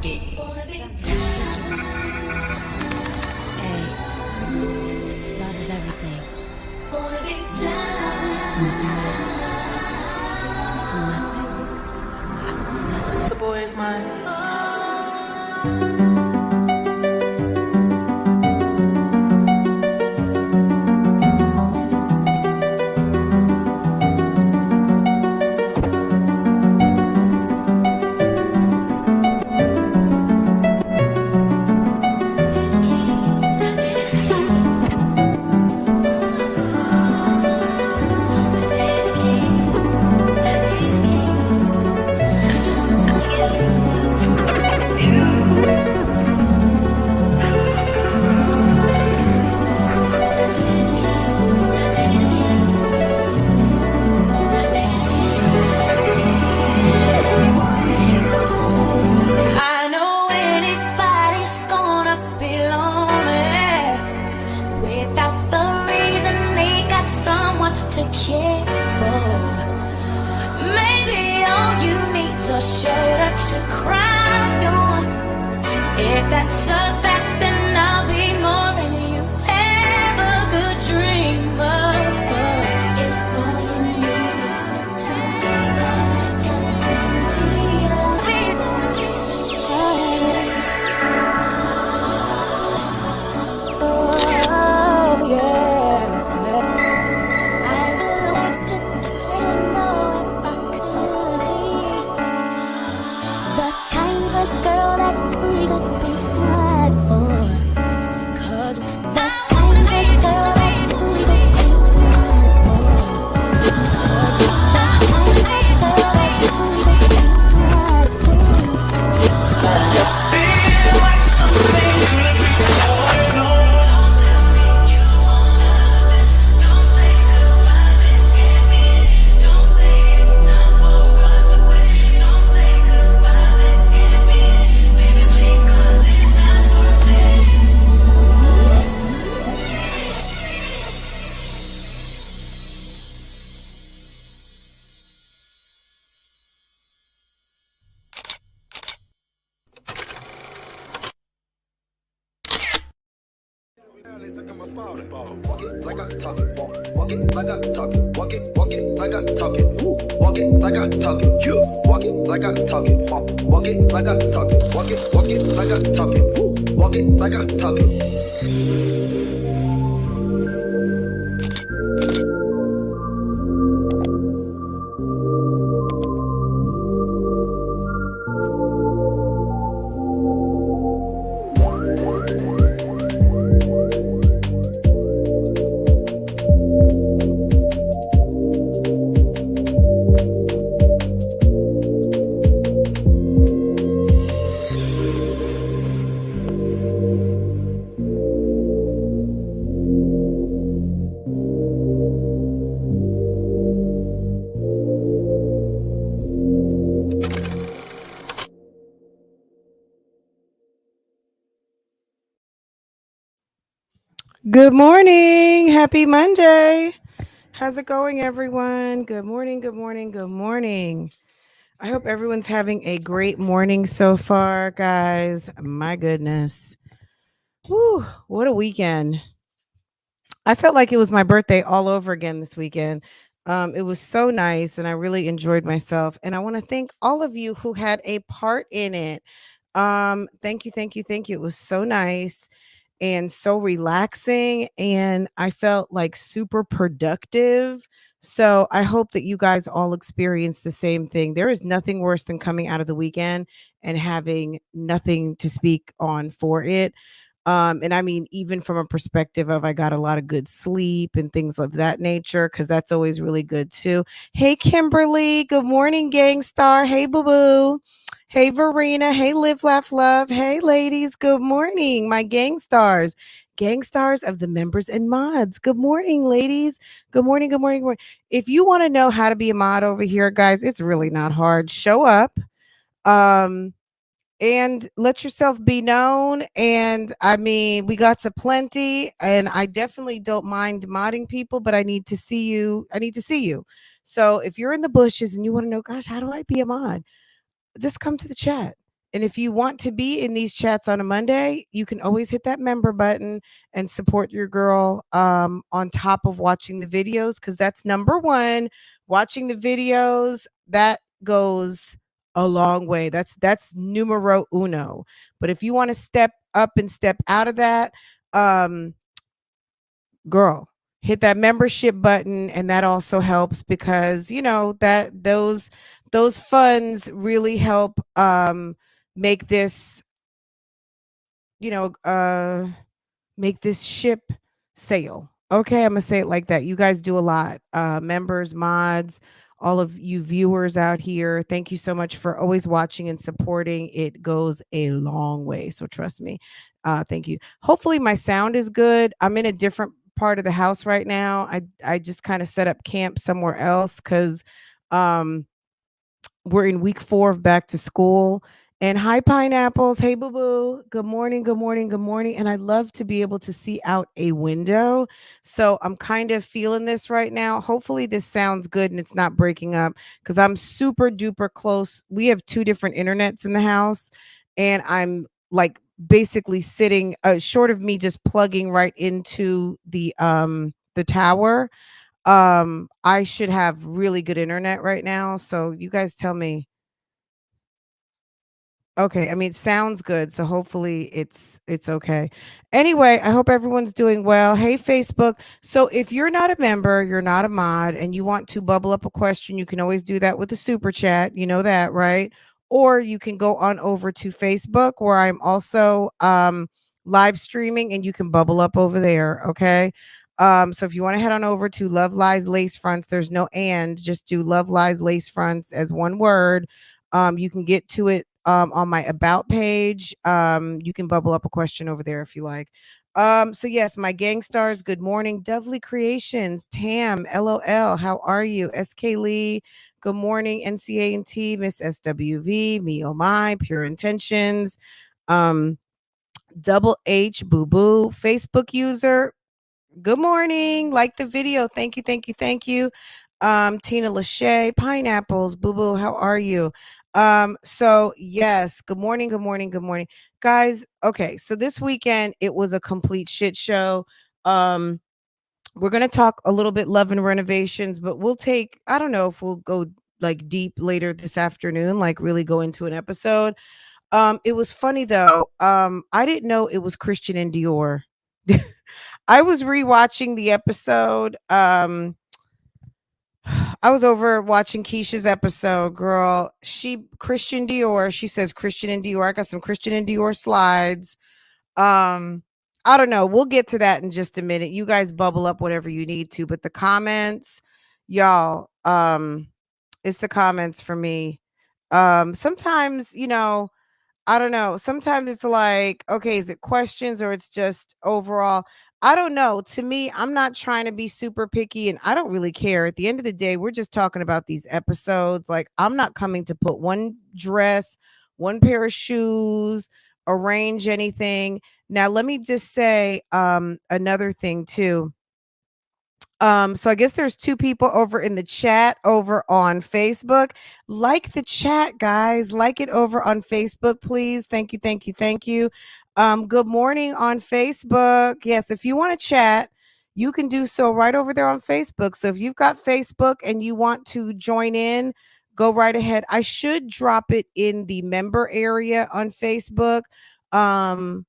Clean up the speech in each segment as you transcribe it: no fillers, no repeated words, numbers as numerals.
Hey, love is everything. The boy is mine. Walk it like I talk it, walk it like I talk it, walk it like I talk it, walk it like I talk it, walk it like I talk it, walk it like I talk it, walk it like I talk it, walk it like I talk it. Good morning. Happy Monday. How's it going, everyone? Good morning. Good morning. Good morning. I hope everyone's having a great morning so far, guys. My goodness. Whew, what a weekend. I felt like it was my birthday all over again this weekend. It was so nice and I really enjoyed myself. And I want to thank all of you who had a part in it. Thank you, thank you, thank you. It was so nice and so relaxing, and I felt like super productive. So I hope that you guys all experience the same thing. There is nothing worse than coming out of the weekend and having nothing to speak on for it. And I mean, even from a perspective of I got a lot of good sleep and things of that nature, because that's always really good too. Hey, Kimberly. Good morning, gang star. Hey, boo boo. Hey, Verena. Hey, Live, Laugh, Love. Hey, ladies. Good morning, my gang stars of the members and mods. Good morning, ladies. Good morning. Good morning. Good morning. If you want to know how to be a mod over here, guys, it's really not hard. Show up. And let yourself be known. And I mean, we got to plenty, and I definitely don't mind modding people, but I need to see you. So if you're in the bushes and you want to know, gosh, how do I be a mod? Just come to the chat And if you want to be in these chats on a Monday, you can always hit that member button and support your girl on top of watching the videos, because that's number one. Watching the videos, that goes a long way. That's numero uno. But if you want to step up and step out of that, um, girl, hit that membership button, and that also helps because that those funds really help make this you know uh make this ship sail. Okay, I'm gonna say it like that. You guys do a lot. Members, mods, all of you viewers out here, thank you so much for always watching and supporting. It goes a long way. So trust me. Thank you. Hopefully my sound is good. I'm in a different part of the house right now. I just kind of set up camp somewhere else because um we're in week 4 of back to school. And hi, pineapples. Hey, boo boo. Good morning. Good morning. Good morning. And I love to be able to see out a window. So I'm kind of feeling this right now. Hopefully, this sounds good and it's not breaking up because I'm super duper close. We have 2 different internets in the house, and I'm like basically sitting short of me just plugging right into the tower. I should have really good internet right now, so you guys tell me. Okay, I mean, it sounds good, so hopefully it's okay. Anyway, I hope everyone's doing well. Hey, Facebook. So if you're not a member, you're not a mod, and you want to bubble up a question, you can always do that with a super chat. You know that, right? Or you can go on over to Facebook, where I'm also live streaming, and you can bubble up over there. Okay. So if you want to head on over to Love Lies Lace Fronts, there's no and, just do Love Lies Lace Fronts as one word. You can get to it on my about page. You can bubble up a question over there if you like. So yes, my gang stars, good morning. Dovely Creations, Tam, LOL, how are you? SK Lee, good morning. NCA and T, Miss SWV, me oh my, Pure Intentions, um, Double H, Boo Boo, Facebook user, good morning. Like the video. Thank you, thank you, thank you. Tina Lachey, Pineapples, Boo Boo, how are you? So yes, good morning, good morning, good morning. Guys, okay, so this weekend it was a complete shit show. Um, we're gonna talk a little bit love and renovations, but we'll take, I don't know if we'll go like deep later this afternoon, like really go into an episode. It was funny though. I didn't know it was Christian and Dior. I was rewatching the episode. I was over watching Keesha's episode, girl. She Christian Dior. She says Christian and Dior. I got some Christian and Dior slides. Um, I don't know. We'll get to that in just a minute. You guys bubble up whatever you need to, but the comments, y'all, it's the comments for me. Sometimes, I don't know. Sometimes it's like, okay, is it questions or it's just overall? I don't know. To me, I'm not trying to be super picky and I don't really care. At the end of the day, we're just talking about these episodes. Like, I'm not coming to put one dress, one pair of shoes, arrange anything. Now, let me just say another thing too. So I guess there's 2 people over in the chat over on Facebook. Like the chat, guys. Like it over on Facebook, please. Thank you, thank you, thank you. Good morning on Facebook. Yes, if you want to chat, you can do so right over there on Facebook. So if you've got Facebook and you want to join in, go right ahead. I should drop it in the member area on Facebook. Um,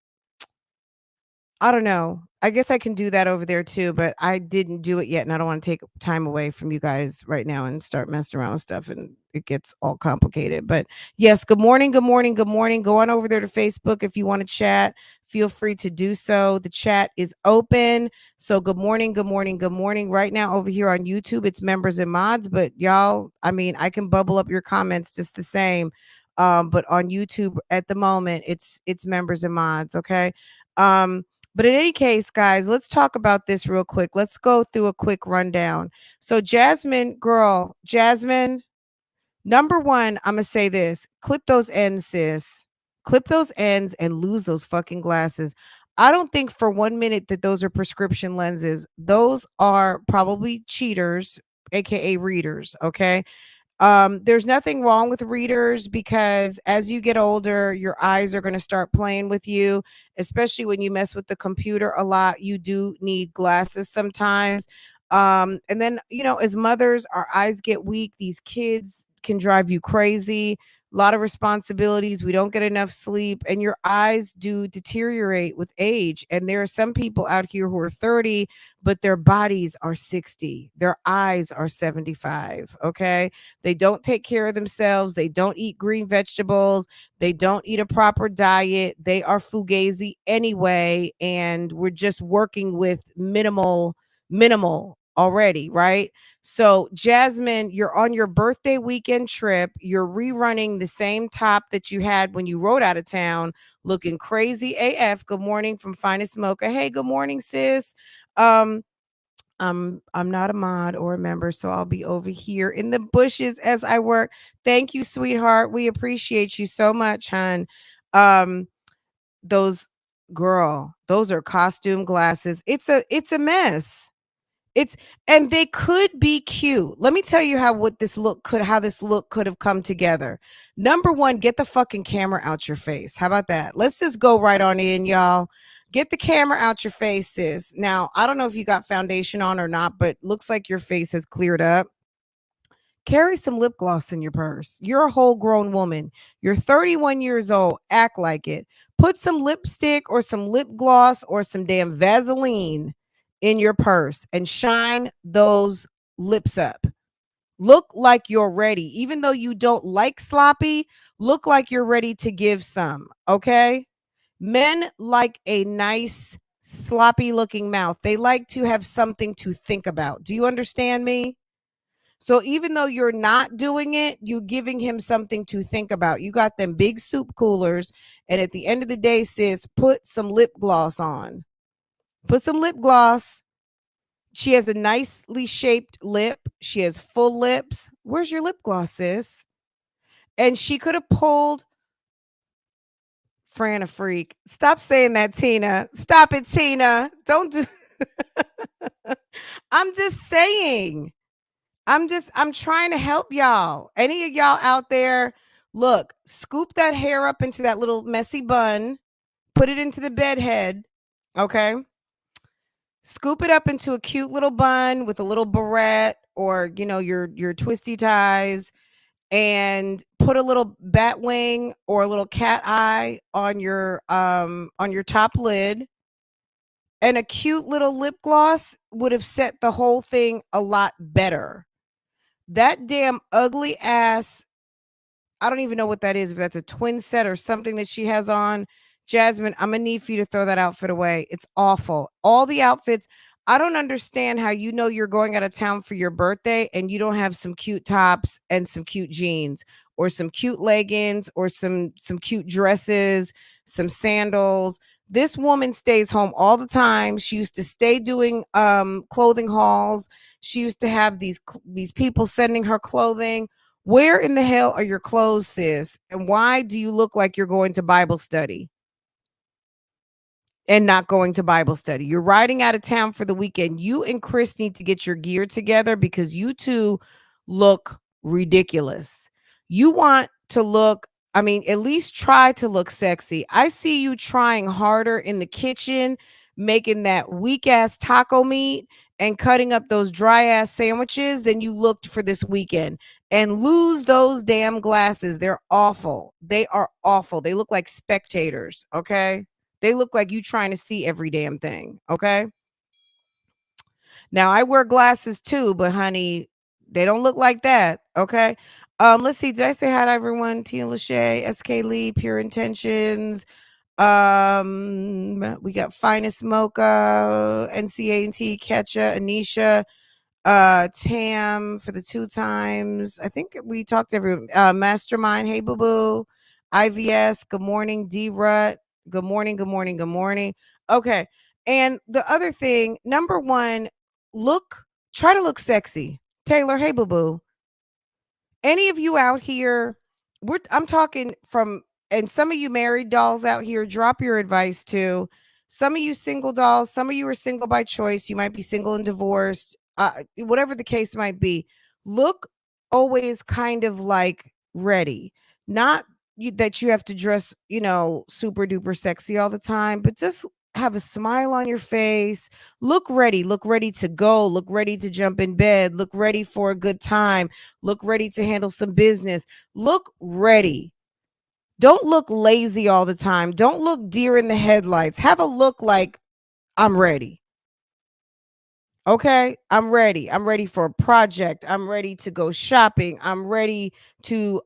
I don't know. I guess I can do that over there too, but I didn't do it yet, and I don't want to take time away from you guys right now and start messing around with stuff, and it gets all complicated. But yes, good morning, good morning, good morning. Go on over there to Facebook if you want to chat. Feel free to do so. The chat is open. So good morning, good morning, good morning. Right now over here on YouTube, it's members and mods, but y'all, I mean, I can bubble up your comments just the same. But on YouTube at the moment, it's members and mods. Okay. But in any case, guys, let's talk about this real quick. Let's go through a quick rundown. So, Jasmine, girl, Jasmine, number one, I'm going to say this. Clip those ends, sis. Clip those ends and lose those fucking glasses. I don't think for 1 minute that those are prescription lenses. Those are probably cheaters, aka readers. Okay. There's nothing wrong with readers because as you get older, your eyes are going to start playing with you, especially when you mess with the computer a lot. You do need glasses sometimes. And then, as mothers, our eyes get weak. These kids can drive you crazy. A lot of responsibilities. We don't get enough sleep, and your eyes do deteriorate with age. And there are some people out here who are 30, but their bodies are 60. Their eyes are 75. Okay. They don't take care of themselves. They don't eat green vegetables. They don't eat a proper diet. They are fugazi anyway. And we're just working with minimal already, right? So, Jasmine, you're on your birthday weekend trip. You're rerunning the same top that you had when you rode out of town, looking crazy AF. Good morning from Finest Mocha. Hey, good morning, sis. Um, I'm not a mod or a member, so I'll be over here in the bushes as I work. Thank you, sweetheart. We appreciate you so much, hun. Um, those those are costume glasses. It's a mess. It's and they could be cute. Let me tell you how this look could have come together. Number one, get the fucking camera out your face. How about that? Let's just go right on in, y'all. Get the camera out your face, sis. Now, I don't know if you got foundation on or not, but looks like your face has cleared up. Carry some lip gloss in your purse. You're a whole grown woman. You're 31 years old. Act like it. Put some lipstick or some lip gloss or some damn Vaseline in your purse and shine those lips up. Look like you're ready. Even though you don't like sloppy, look like you're ready to give some. Okay? Men like a nice, sloppy looking mouth. They like to have something to think about. Do you understand me? So even though you're not doing it, you're giving him something to think about. You got them big soup coolers. And at the end of the day, sis, put some lip gloss on. Put some lip gloss. She has a nicely shaped lip. She has full lips. Where's your lip gloss, sis? And she could have pulled Fran a freak. Stop saying that, Tina. Stop it, Tina. Don't do. I'm just saying. I'm trying to help y'all. Any of y'all out there, look, scoop that hair up into that little messy bun, put it into the bed head, okay? Scoop it up into a cute little bun with a little barrette or, your twisty ties, and put a little bat wing or a little cat eye on your top lid. And a cute little lip gloss would have set the whole thing a lot better. That damn ugly ass, I don't even know what that is, if that's a twin set or something that she has on. Jasmine, I'm going to need for you to throw that outfit away. It's awful. All the outfits, I don't understand how you're going out of town for your birthday and you don't have some cute tops and some cute jeans or some cute leggings or some cute dresses, some sandals. This woman stays home all the time. She used to stay doing clothing hauls. She used to have these people sending her clothing. Where in the hell are your clothes, sis? And why do you look like you're going to Bible study and not going to Bible study? You're riding out of town for the weekend. You and Chris need to get your gear together because you two look ridiculous. You want to look, at least try to look sexy. I see you trying harder in the kitchen, making that weak ass taco meat and cutting up those dry ass sandwiches than you looked for this weekend. And lose those damn glasses. They're awful. They are awful. They look like spectators. Okay. They look like you trying to see every damn thing. Okay. Now I wear glasses too, but honey, they don't look like that. Okay. Let's see. Did I say hi to everyone? Tina Lachey, SK Lee, Pure Intentions. We got Finest Mocha, NCAT, Ketcha, Anisha, Tam for the 2 times. I think we talked to everyone. Mastermind, hey boo boo. IVS, good morning. D Rut, good morning, good morning, good morning. Okay. And the other thing, number one, try to look sexy. Taylor, hey boo boo. Any of you out here, I'm talking from, and some of you married dolls out here, drop your advice too. Some of you single dolls, some of you are single by choice. You might be single and divorced, whatever the case might be. Look always kind of like ready. Not that you have to dress, super duper sexy all the time, but just have a smile on your face. Look ready to go, look ready to jump in bed, look ready for a good time, look ready to handle some business. Look ready. Don't look lazy all the time. Don't look deer in the headlights. Have a look like I'm ready. Okay, I'm ready. I'm ready for a project. I'm ready to go shopping. I'm ready to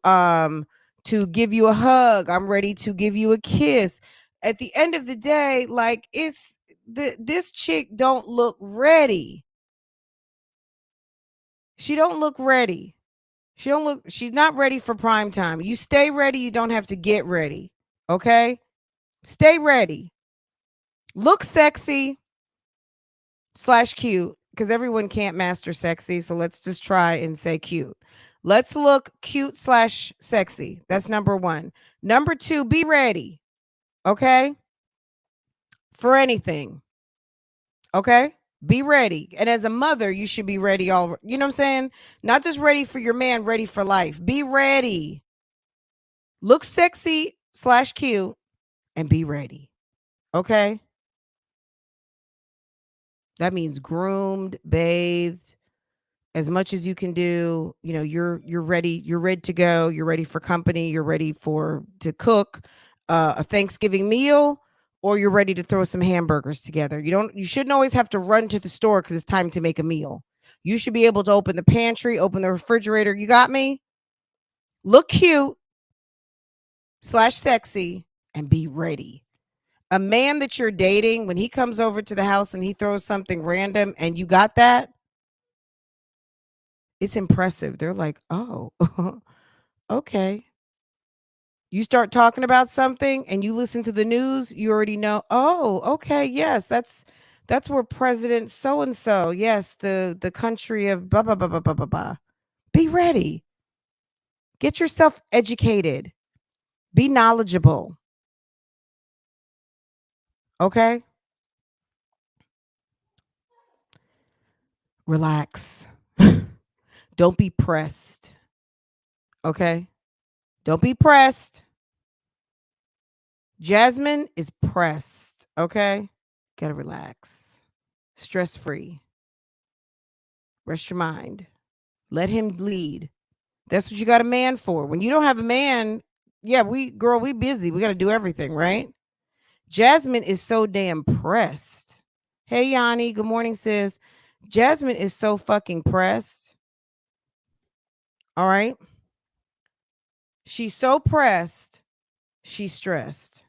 give you a hug. I'm ready to give you a kiss. At the end of the day, like this chick don't look ready. She don't look ready. She's not ready for prime time. You stay ready, you don't have to get ready. Okay? Stay ready. Look sexy / cute, because everyone can't master sexy. So let's just try and say cute. Let's look cute / sexy. That's number one. Number two, be ready. Okay? For anything. Okay? Be ready. And as a mother, you should be ready you know what I'm saying? Not just ready for your man, ready for life. Be ready. Look sexy / cute and be ready. Okay? That means groomed, bathed, as much as you can do. You're ready. You're ready to go. You're ready for company. You're ready to cook a Thanksgiving meal, or you're ready to throw some hamburgers together. You shouldn't always have to run to the store because it's time to make a meal. You should be able to open the pantry, open the refrigerator. You got me? Look cute / sexy and be ready. A man that you're dating, when he comes over to the house and he throws something random and you got that, it's impressive. They're like, oh, okay. You start talking about something and you listen to the news, you already know, oh, okay, yes, that's where President so and so, yes, the country of blah blah blah blah blah blah blah. Be ready. Get yourself educated. Be knowledgeable. Okay? Relax. Don't be pressed. Okay? Don't be pressed. Jasmine is pressed. Okay? Gotta relax. Stress free. Rest your mind. Let him lead. That's what you got a man for. When you don't have a man, yeah, we busy. We got to do everything, right? Jasmine is so damn pressed. Hey, Yanni. Good morning, sis. Jasmine is so fucking pressed. All right. She's so pressed. She's stressed.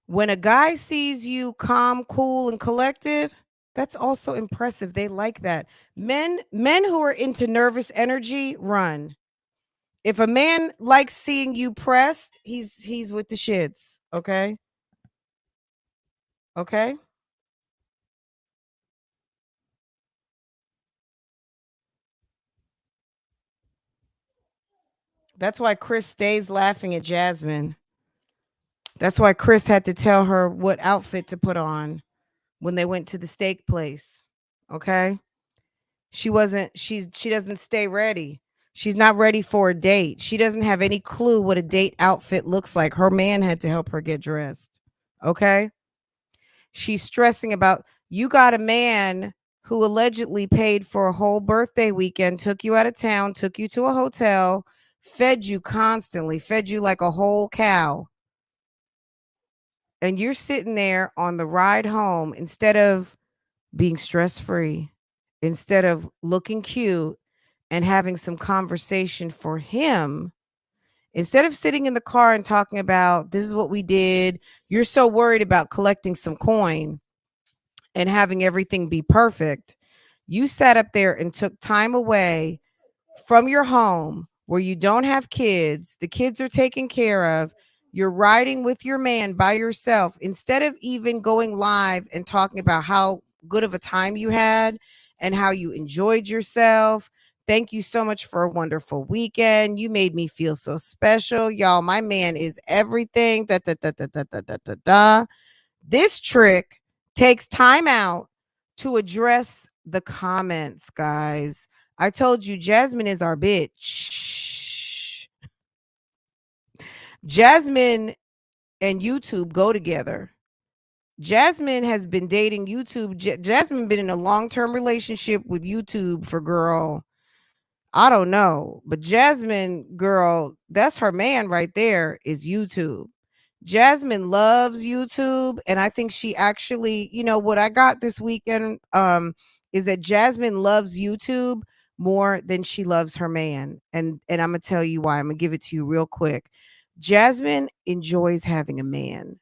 When a guy sees you calm, cool, and collected, that's also impressive. They like that. Men who are into nervous energy, run. If a man likes seeing you pressed, he's with the shits. Okay? Okay? That's why Chris stays laughing at Jasmine. That's why Chris had to tell her what outfit to put on when they went to the steak place. Okay? She doesn't stay ready. She's not ready for a date. She doesn't have any clue what a date outfit looks like. Her man had to help her get dressed. Okay? She's stressing about, you got a man who allegedly paid for a whole birthday weekend, took you out of town, took you to a hotel, fed you constantly, fed you like a whole cow. And you're sitting there on the ride home, instead of being stress free, instead of looking cute and having some conversation for him, instead of sitting in the car and talking about, this is what we did, you're so worried about collecting some coin and having everything be perfect. You sat up there and took time away from your home where you don't have kids. The kids are taken care of. You're riding with your man by yourself. Instead of even going live and talking about how good of a time you had and how you enjoyed yourself. Thank you so much for a wonderful weekend. You made me feel so special. Y'all, my man is everything. Da, da, da, da, da, da, da, da, da. This trick takes time out to address the comments, guys. I told you Jasmine is our bitch. Jasmine and YouTube go together. Jasmine has been dating YouTube. Jasmine been in a long-term relationship with YouTube for, girl, I don't know. But Jasmine, girl, that's her man right there, is YouTube. Jasmine loves YouTube, and I think she actually, what I got this weekend is that Jasmine loves YouTube more than she loves her man. And I'm going to tell you why. I'm going to give it to you real quick. Jasmine enjoys having a man.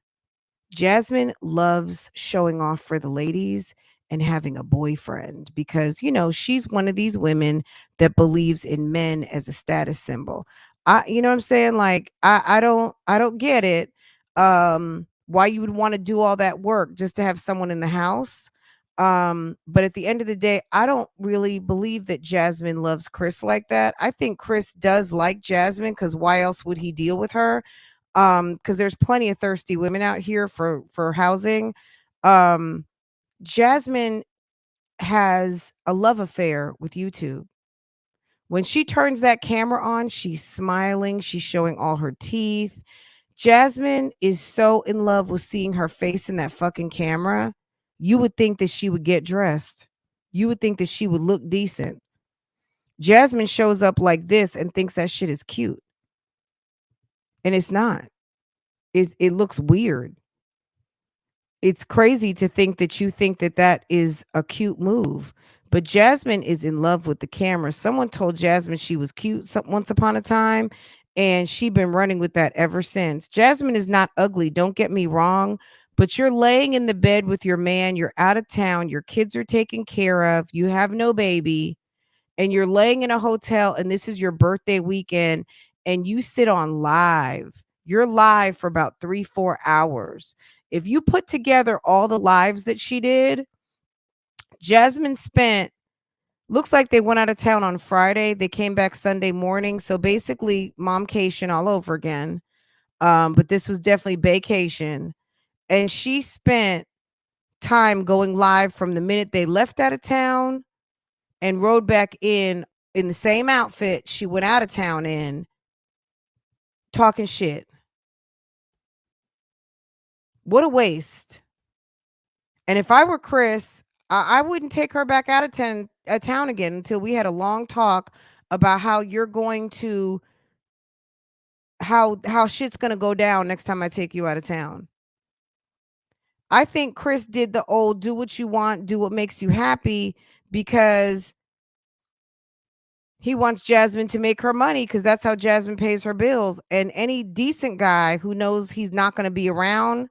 Jasmine loves showing off for the ladies and having a boyfriend because, she's one of these women that believes in men as a status symbol. You know what I'm saying? Like, I don't get it. Why you would want to do all that work just to have someone in the house. But at the end of the day, I don't really believe that Jasmine loves Chris like that. I think Chris does like Jasmine because why else would he deal with her? Because there's plenty of thirsty women out here for housing. um Jasmine has a love affair with YouTube. When she turns that camera on, she's smiling, she's showing all her teeth. Jasmine is so in love with seeing her face in that fucking camera. You would think that she would get dressed, you would think that she would look decent. Jasmine shows up like this and thinks that shit is cute, and it's not. It looks weird. It's crazy to think that you think that that is a cute move. But Jasmine is in love with the camera. Someone told Jasmine she was cute once upon a time, and she been running with that ever since. Jasmine is not ugly, don't get me wrong, but you're laying in the bed with your man, you're out of town, your kids are taken care of, you have no baby, and you're laying in a hotel, and this is your birthday weekend, and you sit on live. You're live for about 3-4 hours. If you put together all the lives that she did, Jasmine spent, looks like they went out of town on Friday. They came back Sunday morning. So basically, momcation all over again. But this was definitely vacation. And she spent time going live from the minute they left out of town and rode back in the same outfit she went out of town in, talking shit. What a waste. And if I were Chris, I wouldn't take her back out of town again until we had a long talk about how you're going to how shit's gonna go down next time I take you out of town. I think Chris did the old do what you want, do what makes you happy, because he wants Jasmine to make her money, because that's how Jasmine pays her bills. And any decent guy who knows he's not going to be around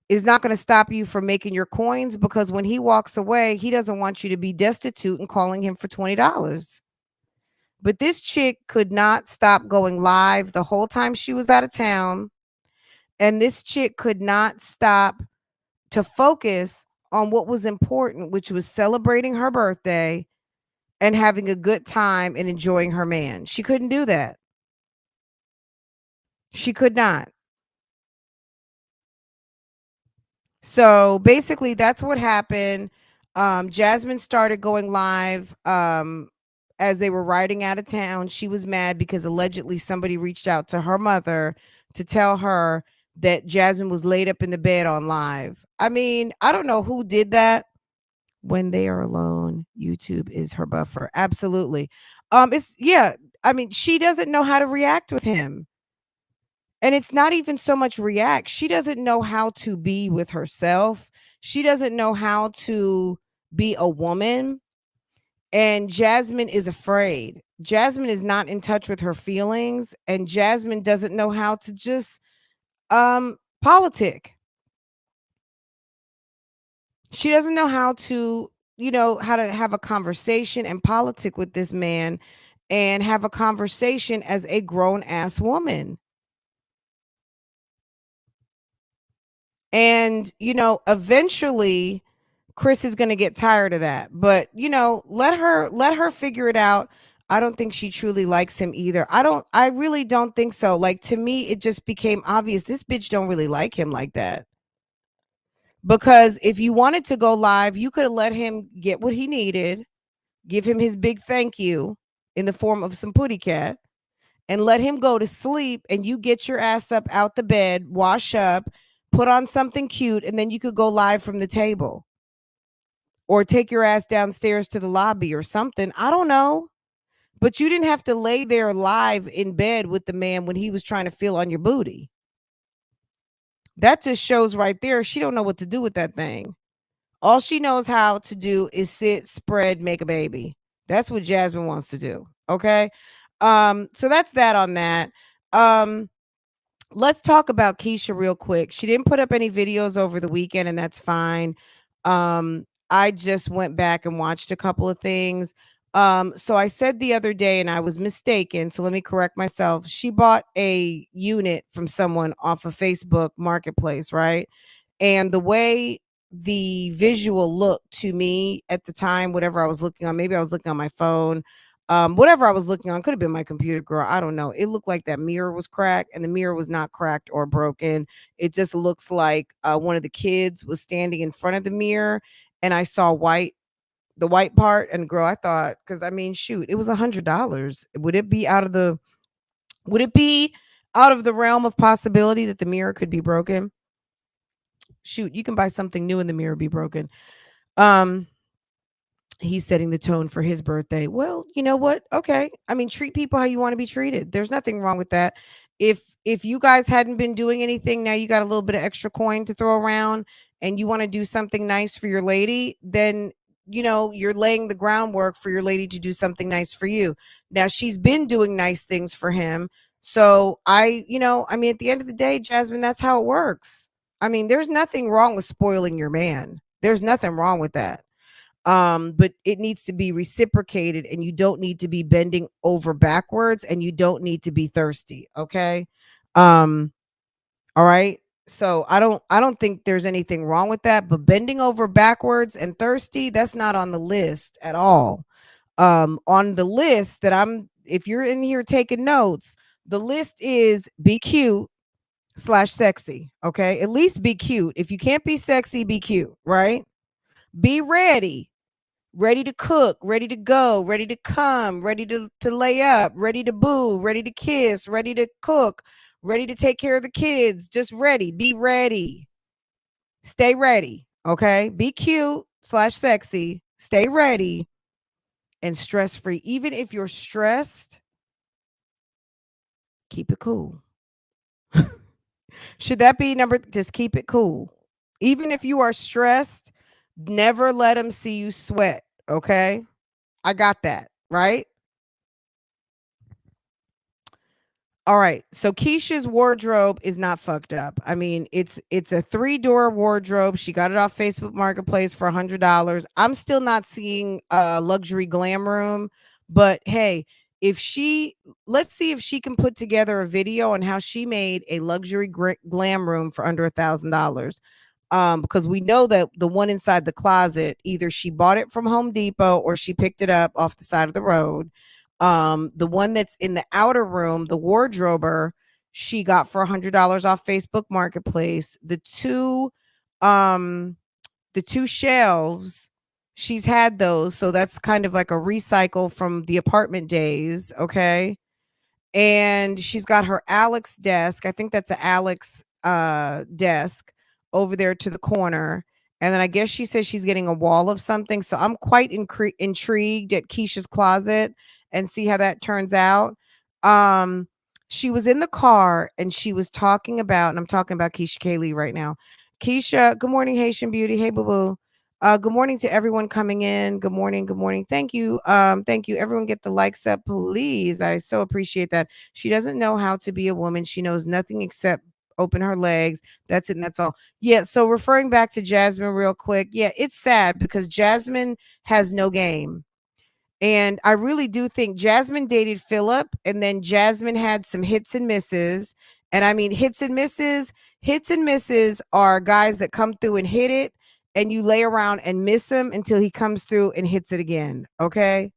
is not going to stop you from making your coins, because when he walks away, he doesn't want you to be destitute and calling him for $20. But this chick could not stop going live the whole time she was out of town. And this chick could not stop to focus on what was important, which was celebrating her birthday and having a good time and enjoying her man. She couldn't do that. She could not. So basically, that's what happened. Jasmine started going live as they were riding out of town. She was mad because allegedly somebody reached out to her mother to tell her that Jasmine was laid up in the bed on live. I mean, I don't know who did that. When they are alone, YouTube is her buffer. Absolutely. It's, yeah. I mean, she doesn't know how to react with him. And it's not even so much react. She doesn't know how to be with herself. She doesn't know how to be a woman. And Jasmine is afraid. Jasmine is not in touch with her feelings. And Jasmine doesn't know how to just politic. She doesn't know how to, how to have a conversation and politic with this man and have a conversation as a grown ass woman. And, eventually Chris is going to get tired of that. But, let her figure it out. I don't think she truly likes him either. I really don't think so. Like, to me, it just became obvious this bitch don't really like him like that. Because if you wanted to go live, you could have let him get what he needed, give him his big thank you in the form of some putty cat, and let him go to sleep, and you get your ass up out the bed, wash up, put on something cute, and then you could go live from the table or take your ass downstairs to the lobby or something. I don't know. But you didn't have to lay there live in bed with the man when he was trying to feel on your booty. That just shows right there she don't know what to do with that thing. All she knows how to do is sit, spread, make a baby. That's what Jasmine wants to do. Okay. So that's that on that. Um, let's talk about Keesha real quick. She didn't put up any videos over the weekend, and that's fine. I just went back and watched a couple of things. So I said the other day, and I was mistaken. So let me correct myself. She bought a unit from someone off of Facebook Marketplace, right? And the way the visual looked to me at the time, whatever I was looking on, maybe I was looking on my phone, whatever I was looking on, could have been my computer, girl. I don't know. It looked like that mirror was cracked, and the mirror was not cracked or broken. It just looks like one of the kids was standing in front of the mirror, and I saw the white part. And girl, I thought, because I mean, shoot, it was $100. Would it be out of the realm of possibility that the mirror could be broken? Shoot, you can buy something new and the mirror be broken. Um, he's setting the tone for his birthday. Well, you know what? Okay. I mean, treat people how you want to be treated. There's nothing wrong with that. If you guys hadn't been doing anything, now you got a little bit of extra coin to throw around and you want to do something nice for your lady, then you're laying the groundwork for your lady to do something nice for you. Now she's been doing nice things for him. So I mean, at the end of the day, Jasmine, that's how it works. I mean, there's nothing wrong with spoiling your man. There's nothing wrong with that. But it needs to be reciprocated, and you don't need to be bending over backwards, and you don't need to be thirsty. Okay. um all right, so I don't think there's anything wrong with that, but bending over backwards and thirsty, that's not on the list at all. On the list that if you're in here taking notes, the list is be cute slash sexy. Okay, at least be cute. If you can't be sexy, be cute, right? Be ready to cook, ready to go, ready to come, ready to lay up, ready to boo, ready to kiss, ready to cook, ready to take care of the kids. Just ready. Be ready. Stay ready. Okay. Be cute slash sexy. Stay ready and stress free. Even if you're stressed, keep it cool. Should that be number? Just keep it cool. Even if you are stressed, never let them see you sweat. Okay. I got that. Right. All right. So Keisha's wardrobe is not fucked up. I mean, it's a 3-door wardrobe. She got it off Facebook Marketplace for $100. I'm still not seeing a luxury glam room, but hey, let's see if she can put together a video on how she made a luxury glam room for under $1,000. Because we know that the one inside the closet, either she bought it from Home Depot or she picked it up off the side of the road. The one that's in the outer room, the wardrober, she got for $100 off Facebook Marketplace. The two shelves, she's had those, so that's kind of like a recycle from the apartment days. Okay. And she's got her Alex desk. I think that's an Alex desk over there to the corner. And then I guess she says she's getting a wall of something. So I'm quite intrigued at Keisha's closet and see how that turns out. She was in the car and she was talking about, and I'm talking about Keesha Kaylee right now. Keisha, good morning, Haitian Beauty. Hey, boo boo. Good morning to everyone coming in. Good morning. Good morning. Thank you. Thank you. Everyone get the likes up, please. I so appreciate that. She doesn't know how to be a woman. She knows nothing except open her legs. That's it. And that's all. Yeah. So referring back to Jasmine real quick. Yeah, it's sad because Jasmine has no game. And I really do think Jasmine dated Philip, and then Jasmine had some hits and misses. And I mean, hits and misses are guys that come through and hit it, and you lay around and miss him until he comes through and hits it again. Okay.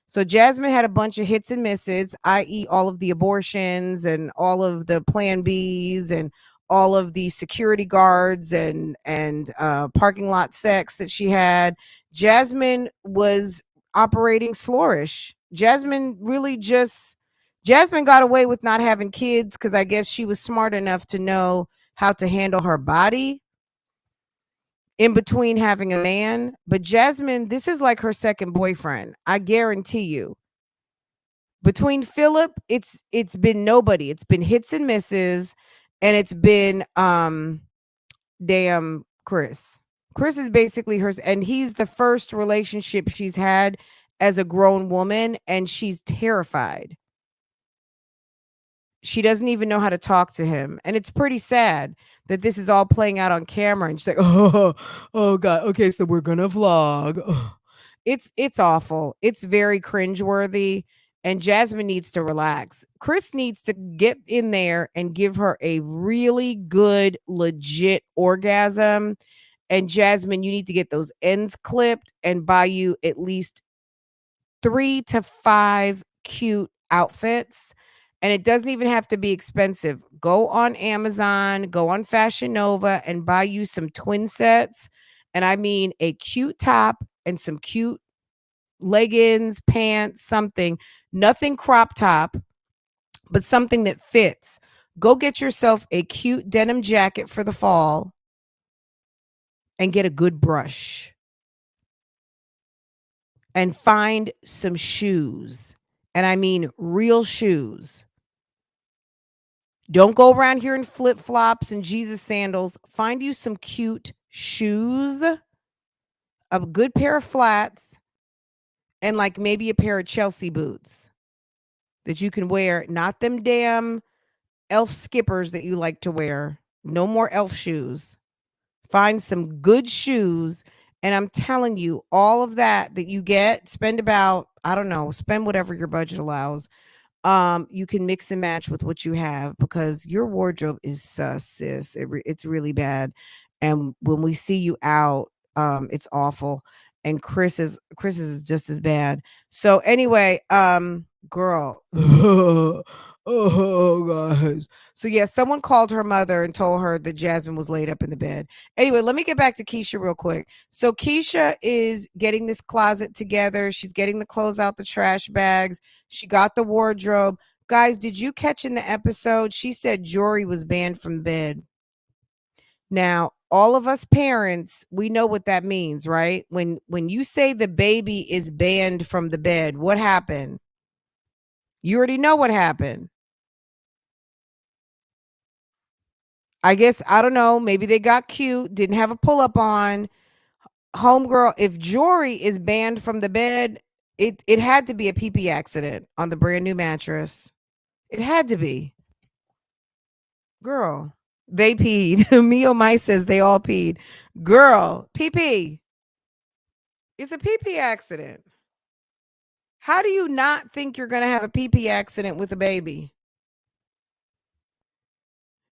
So Jasmine had a bunch of hits and misses, i.e., all of the abortions and all of the Plan Bs and all of the security guards and parking lot sex that she had. Jasmine was operating flourish. Jasmine got away with not having kids because I guess she was smart enough to know how to handle her body in between having a man. But Jasmine, this is like her second boyfriend. I guarantee you. Between Philip, it's been nobody. It's been hits and misses, and it's been damn Chris. Chris is basically hers, and he's the first relationship she's had as a grown woman, and she's terrified. She doesn't even know how to talk to him. And it's pretty sad that this is all playing out on camera. And she's like, oh God. Okay, so we're gonna vlog. It's awful. It's very cringeworthy. And Jasmine needs to relax. Chris needs to get in there and give her a really good, legit orgasm. And Jasmine, you need to get those ends clipped and buy you at least 3 to 5 cute outfits. And it doesn't even have to be expensive. Go on Amazon, go on Fashion Nova and buy you some twin sets. And I mean a cute top and some cute leggings, pants, something. Nothing crop top, but something that fits. Go get yourself a cute denim jacket for the fall and get a good brush. And find some shoes. And I mean real shoes. Don't go around here in flip-flops and Jesus sandals. Find you some cute shoes, a good pair of flats, and like maybe a pair of Chelsea boots that you can wear. Not them damn elf skippers that you like to wear. No more elf shoes. Find some good shoes. And I'm telling you, all of that you get, spend about, I don't know, spend whatever your budget allows. You can mix and match with what you have because your wardrobe is sus, sis. It's really bad. And when we see you out, it's awful. And Chris is just as bad. So anyway, girl. Oh guys. So yeah, someone called her mother and told her that Jasmine was laid up in the bed. Anyway, let me get back to Keesha real quick. So Keesha is getting this closet together. She's getting the clothes out the trash bags. She got the wardrobe. Guys, did you catch in the episode? She said Jory was banned from bed. Now, all of us parents, we know what that means, right? When you say the baby is banned from the bed, what happened? You already know what happened. I guess, I don't know, maybe they got cute, didn't have a pull-up on. Homegirl, if Jory is banned from the bed, it had to be a pee-pee accident on the brand new mattress. It had to be. Girl, they peed. Mio Mai says they all peed. Girl, pee-pee. It's a pee-pee accident. How do you not think you're going to have a pee-pee accident with a baby?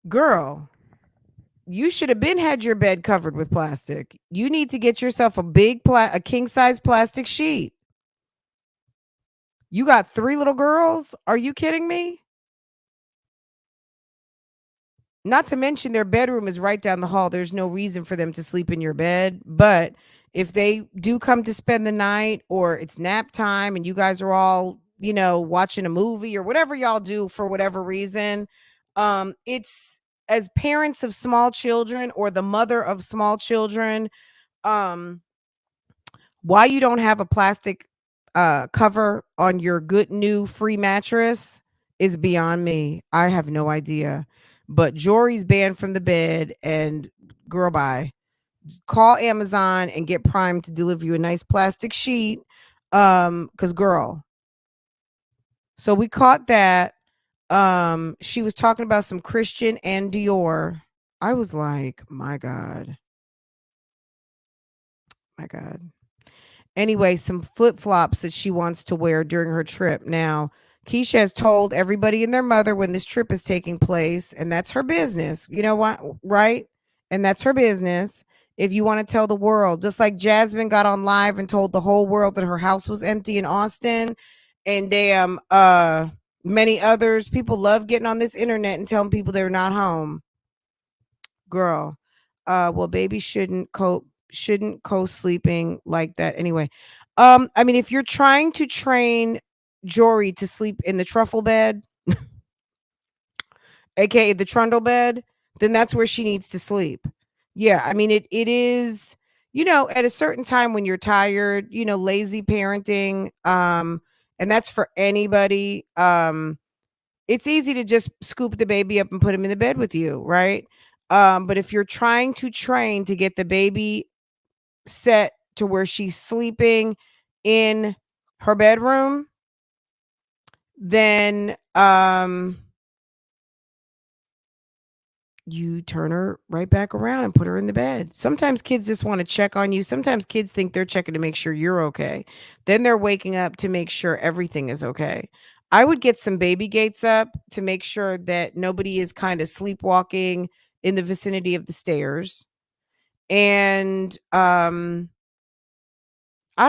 Girl, you should have been had your bed covered with plastic. You need to get yourself a king-size plastic sheet. You got 3 little girls? Are you kidding me? Not to mention their bedroom is right down the hall. There's no reason for them to sleep in your bed. But if they do come to spend the night or it's nap time and you guys are all, watching a movie or whatever y'all do for whatever reason, it's as parents of small children or the mother of small children, why you don't have a plastic cover on your good new free mattress is beyond me. I have no idea. But Jory's banned from the bed and girl, bye. Call Amazon and get Prime to deliver you a nice plastic sheet. Cause girl. So we caught that. She was talking about some Christian and Dior. I was like, my God. My God. Anyway, some flip-flops that she wants to wear during her trip. Now, Keesha has told everybody and their mother when this trip is taking place, and that's her business. You know what? Right? And that's her business. If you want to tell the world, just like Jasmine got on live and told the whole world that her house was empty in Austin, and damn, many others, people love getting on this internet and telling people they're not home. Girl, well, baby shouldn't co-sleeping like that anyway. I mean, if you're trying to train Jory to sleep in the truffle bed, aka the trundle bed, then that's where she needs to sleep. Yeah, I mean it is, at a certain time when you're tired, lazy parenting, and that's for anybody. It's easy to just scoop the baby up and put him in the bed with you, right? But if you're trying to train to get the baby set to where she's sleeping in her bedroom, then you turn her right back around and put her in the bed. Sometimes kids just want to check on you. Sometimes kids think they're checking to make sure you're okay. Then they're waking up to make sure everything is okay. I would get some baby gates up to make sure that nobody is kind of sleepwalking in the vicinity of the stairs. And I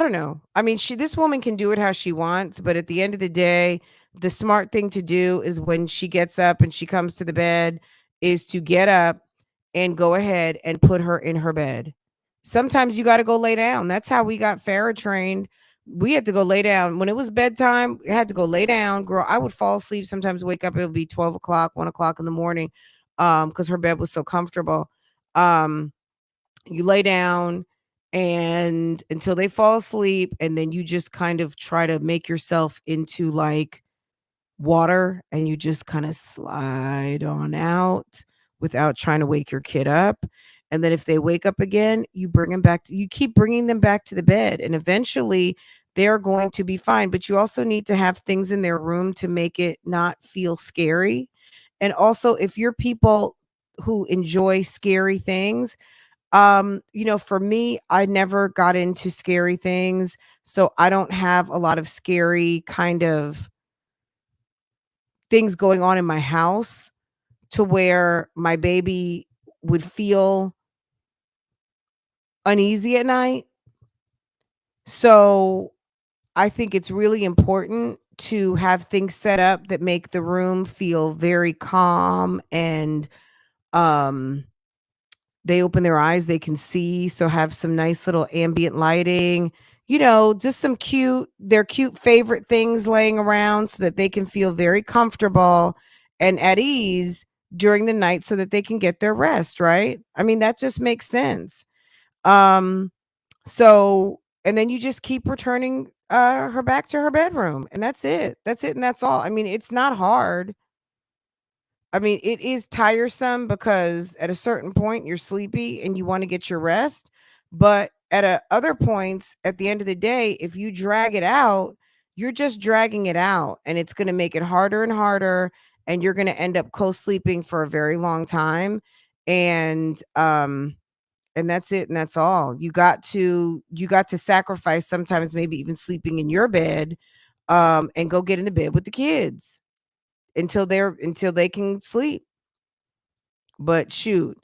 don't know. I mean, this woman can do it how she wants, but at the end of the day, the smart thing to do is when she gets up and she comes to the bed is to get up and go ahead and put her in her bed. Sometimes you got to go lay down. That's how we got Farrah trained. We had to go lay down. When it was bedtime, we had to go lay down. Girl, I would fall asleep, sometimes wake up, it would be 12 o'clock, 1 o'clock in the morning, because her bed was so comfortable. You lay down and until they fall asleep, and then you just kind of try to make yourself into like water, and you just kind of slide on out without trying to wake your kid up. And then if they wake up again, you keep bringing them back to the bed, and eventually they're going to be fine. But you also need to have things in their room to make it not feel scary. And also, if you're people who enjoy scary things, for me, I never got into scary things, so I don't have a lot of scary kind of things going on in my house to where my baby would feel uneasy at night. So, I think it's really important to have things set up that make the room feel very calm, and um they open their eyes, they can see, so have some nice little ambient lighting, just their cute favorite things laying around so that they can feel very comfortable and at ease during the night so that they can get their rest, right? I mean, that just makes sense. Um, so and then you just keep returning her back to her bedroom, and that's it. That's it and that's all. I mean, it's not hard. I mean, it is tiresome because at a certain point you're sleepy and you want to get your rest. But at other points at the end of the day, if you drag it out, you're just dragging it out, and it's going to make it harder and harder. And you're going to end up co-sleeping for a very long time. And, and that's it. And that's all you got to sacrifice sometimes, maybe even sleeping in your bed, and go get in the bed with the kids until they can sleep. But shoot,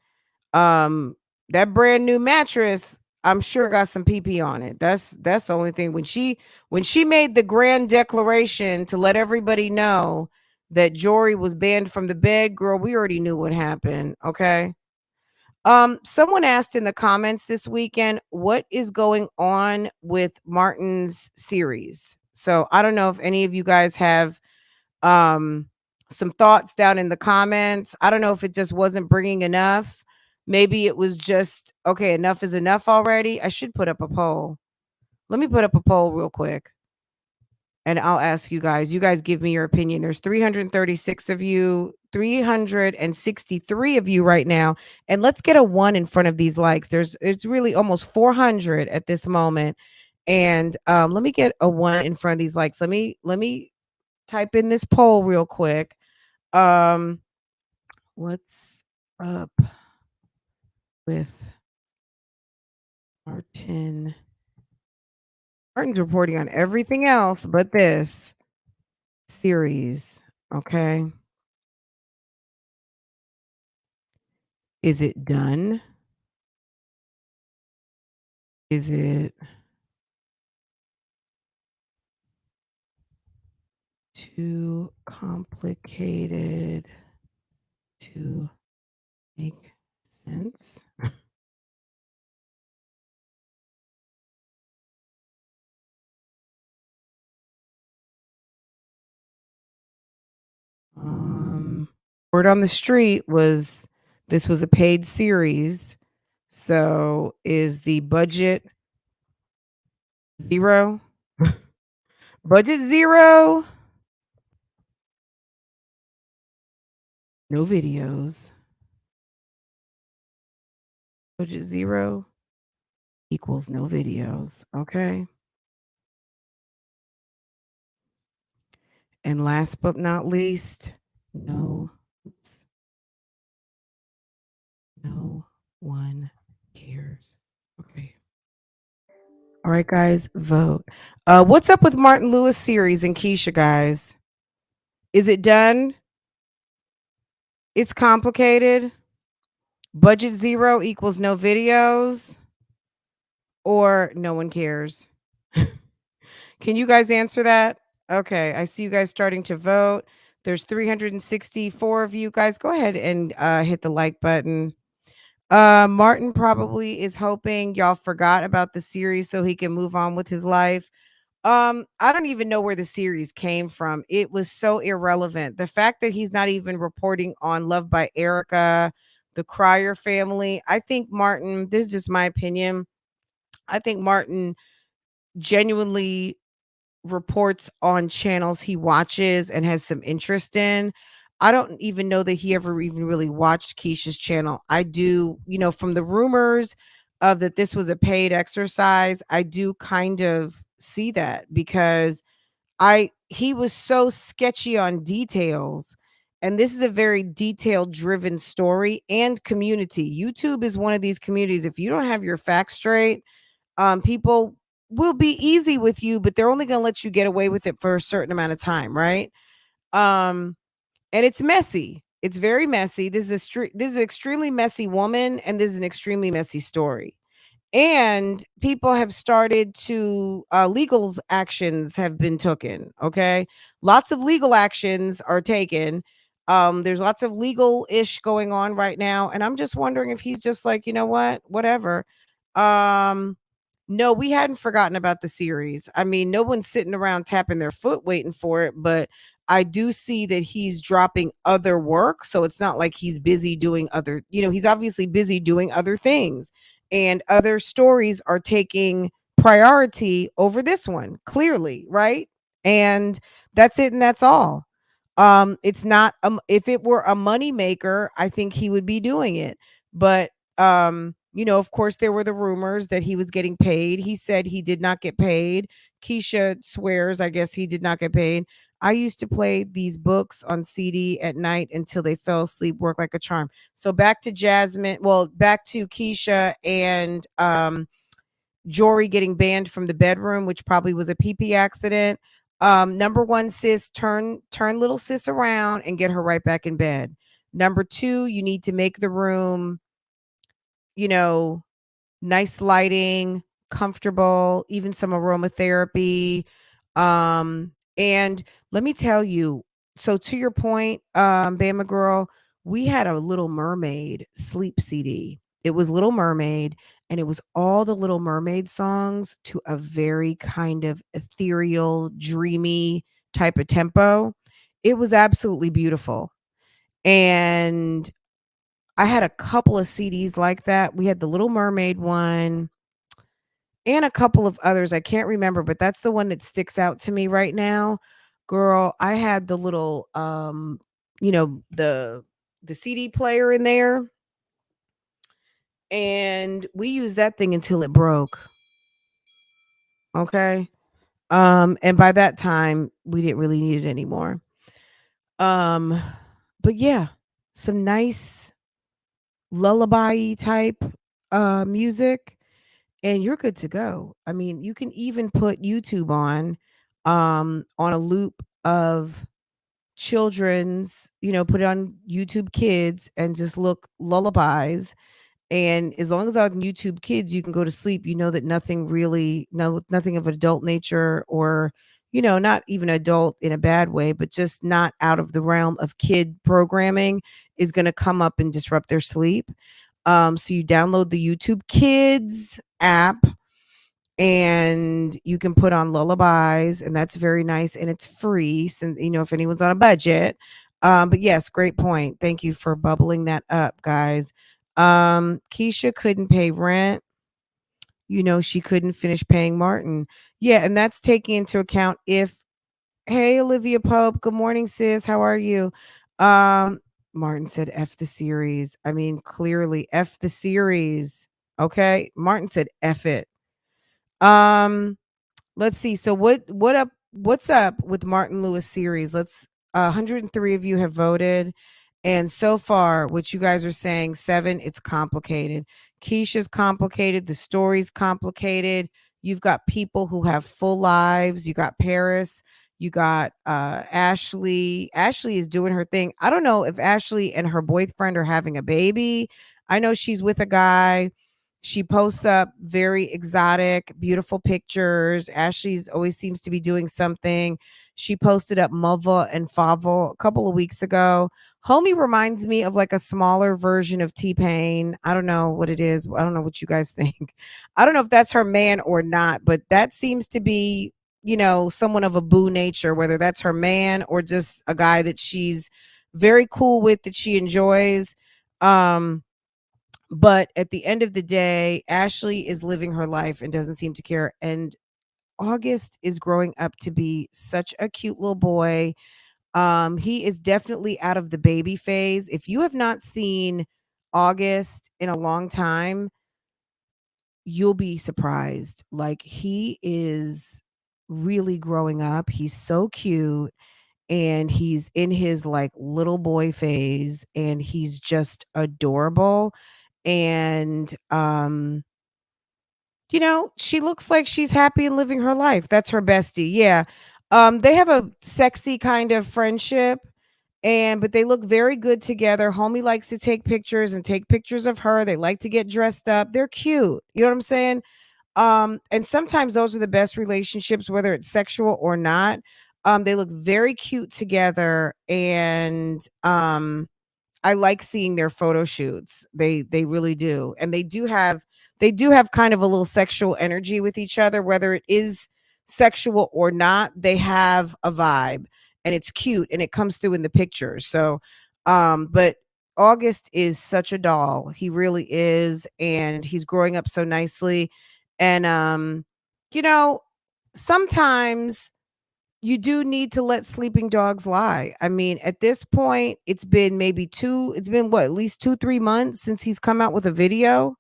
um, that brand new mattress, I'm sure got some PP on it. That's the only thing. When she made the grand declaration to let everybody know that Jory was banned from the bed, girl, we already knew what happened. Okay. Someone asked in the comments this weekend, what is going on with Martin's series? So I don't know if any of you guys have um some thoughts down in the comments. I don't know if it just wasn't bringing enough. Maybe it was just okay, enough is enough already. I should put up a poll. Let me put up a poll real quick and I'll ask you guys. You guys give me your opinion. There's 336 of you, 363 of you right now. And let's get a 1 in front of these likes. It's really almost 400 at this moment. And let me get a 1 in front of these likes. Let me type in this poll real quick. Um, what's up with Martin? Martin's reporting on everything else but this series. Okay. Is it done? Is it too complicated to make sense? Word on the street was this was a paid series. So is the budget zero? Budget zero? No videos. Budget zero equals no videos. Okay. And last but not least, no, oops, no one cares. Okay. All right, guys, vote. What's up with Martin Lewis series and Keesha, guys? Is it done? It's complicated. Budget zero equals no videos, or no one cares. Can you guys answer that? Okay, I see you guys starting to vote. There's 364 of you guys. Go ahead and hit the like button. Martin probably is hoping y'all forgot about the series so he can move on with his life. I don't even know where the series came from. It was so irrelevant. The fact that he's not even reporting on Love by Erica, the Cryer family. I think Martin, this is just my opinion. I think Martin genuinely reports on channels he watches and has some interest in. I don't even know that he ever even really watched Keisha's channel. I do, from the rumors of that this was a paid exercise, I do kind of see that because he was so sketchy on details. And this is a very detail driven story and community. YouTube is one of these communities. If you don't have your facts straight, people will be easy with you, but they're only going to let you get away with it for a certain amount of time, right? Um, and it's messy. It's very messy. This is an extremely messy woman, and this is an extremely messy story. And people have started to legal actions have been taken. Okay, lots of legal actions are taken. There's lots of legal ish going on right now, and I'm just wondering if he's just like, you know what, whatever. Um, no, we hadn't forgotten about the series. I mean, no one's sitting around tapping their foot waiting for it, but I do see that he's dropping other work. So it's not like he's busy doing other, he's obviously busy doing other things, and other stories are taking priority over this one, clearly, right? And that's it, and that's all. It's not if it were a money maker, I think he would be doing it. But of course there were the rumors that he was getting paid. He said he did not get paid. Keesha swears, I guess he did not get paid. I used to play these books on CD at night until they fell asleep, work like a charm. So back to back to Keesha and Jory getting banned from the bedroom, which probably was a pee accident. Number one, sis, turn little sis around and get her right back in bed. Number two, you need to make the room, you know, nice lighting, comfortable, even some aromatherapy. And let me tell you, so to your point, Bama girl, we had a Little Mermaid sleep CD. It was Little Mermaid, and it was all the Little Mermaid songs to a very kind of ethereal, dreamy type of tempo. It was absolutely beautiful. And I had a couple of CDs like that. We had the Little Mermaid one and a couple of others. I can't remember, but that's the one that sticks out to me right now. Girl, I had the little the CD player in there, and we used that thing until it broke. Okay? And by that time, we didn't really need it anymore. Um but yeah, some nice lullaby type music, and you're good to go. I mean, you can even put YouTube on a loop of children's, put it on YouTube Kids and just look lullabies. And as long as on YouTube Kids you can go to sleep, you know that nothing of adult nature, or not even adult in a bad way, but just not out of the realm of kid programming, is going to come up and disrupt their sleep. So you download the YouTube Kids app, and you can put on lullabies, and that's very nice, and it's free, since if anyone's on a budget. But yes, great point. Thank you for bubbling that up, guys. Keesha couldn't pay rent. She couldn't finish paying Martin. Yeah, and that's taking into account if hey Olivia Pope, good morning, sis. How are you? Um, Martin said F the series. I mean, clearly F the series. Okay. Martin said F it. Um, let's see. So what's up with Martin Lewis series? Let's 103 of you have voted. And so far, what you guys are saying, 7, it's complicated. Keisha's complicated, the story's complicated. You've got people who have full lives. You got Paris, you got Ashley. Ashley is doing her thing. I don't know if Ashley and her boyfriend are having a baby. I know she's with a guy. She posts up very exotic, beautiful pictures. Ashley's always seems to be doing something. She posted up Mova and Favel a couple of weeks ago. Homie reminds me of like a smaller version of T-Pain. I don't know what it is. I don't know what you guys think. I don't know if that's her man or not, but that seems to be, someone of a boo nature, whether that's her man or just a guy that she's very cool with, that she enjoys. But at the end of the day, Ashley is living her life and doesn't seem to care. And August is growing up to be such a cute little boy. He is definitely out of the baby phase. If you have not seen August in a long time, you'll be surprised. Like, he is really growing up. He's so cute, and he's in his like little boy phase, and he's just adorable. And she looks like she's happy and living her life. That's her bestie. Yeah. They have a sexy kind of friendship, but they look very good together. Homie likes to take pictures and take pictures of her. They like to get dressed up. They're cute. You know what I'm saying? And sometimes those are the best relationships, whether it's sexual or not. They look very cute together, and I like seeing their photo shoots. They really do. And they do have kind of a little sexual energy with each other, whether it is sexual or not. They have a vibe, and it's cute, and it comes through in the pictures. So but August is such a doll. He really is, and he's growing up so nicely. And you know, sometimes you do need to let sleeping dogs lie. I mean, at this point, it's been what, at least 2, 3 months since he's come out with a video.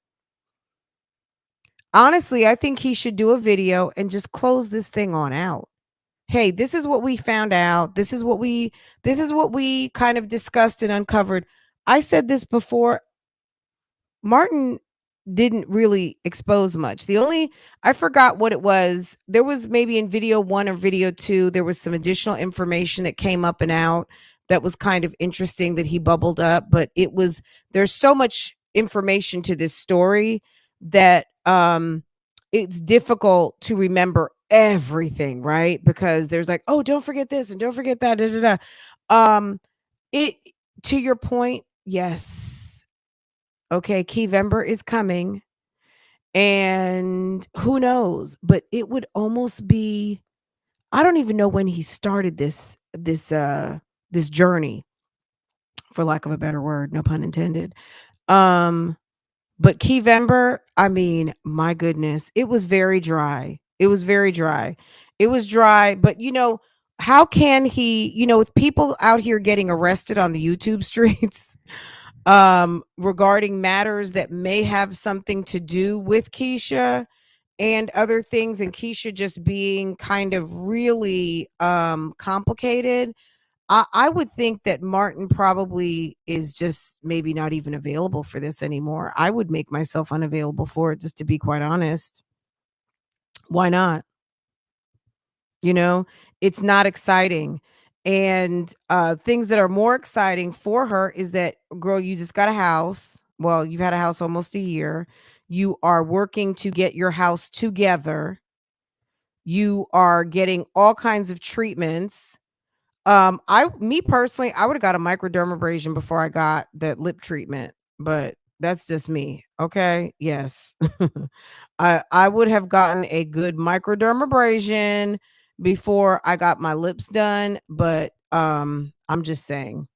Honestly, I think he should do a video and just close this thing on out. Hey, this is what we found out. This is what we kind of discussed and uncovered. I said this before. Martin didn't really expose much. I forgot what it was. There was maybe in video 1 or video 2, there was some additional information that came up and out that was kind of interesting that he bubbled up, but there's so much information to this story that it's difficult to remember everything, right? Because there's like, oh, don't forget this and don't forget that. Da, da, da. It To your point, yes. Okay, Keyvember is coming, and who knows? But it would almost be, I don't even know when he started this journey, for lack of a better word, no pun intended. Um, but Keyvember, I mean, my goodness, it was very dry. It was very dry. It was dry, but how can he, with people out here getting arrested on the YouTube streets, regarding matters that may have something to do with Keesha and other things, and Keesha just being kind of really complicated. I would think that Martin probably is just maybe not even available for this anymore. I would make myself unavailable for it, just to be quite honest. Why not? You know, it's not exciting. And things that are more exciting for her is that, girl, you just got a house. Well, you've had a house almost a year. You are working to get your house together. You are getting all kinds of treatments. Me personally, I would have got a microdermabrasion before I got that lip treatment, but that's just me. Okay. Yes. I would have gotten a good microdermabrasion before I got my lips done, but I'm just saying.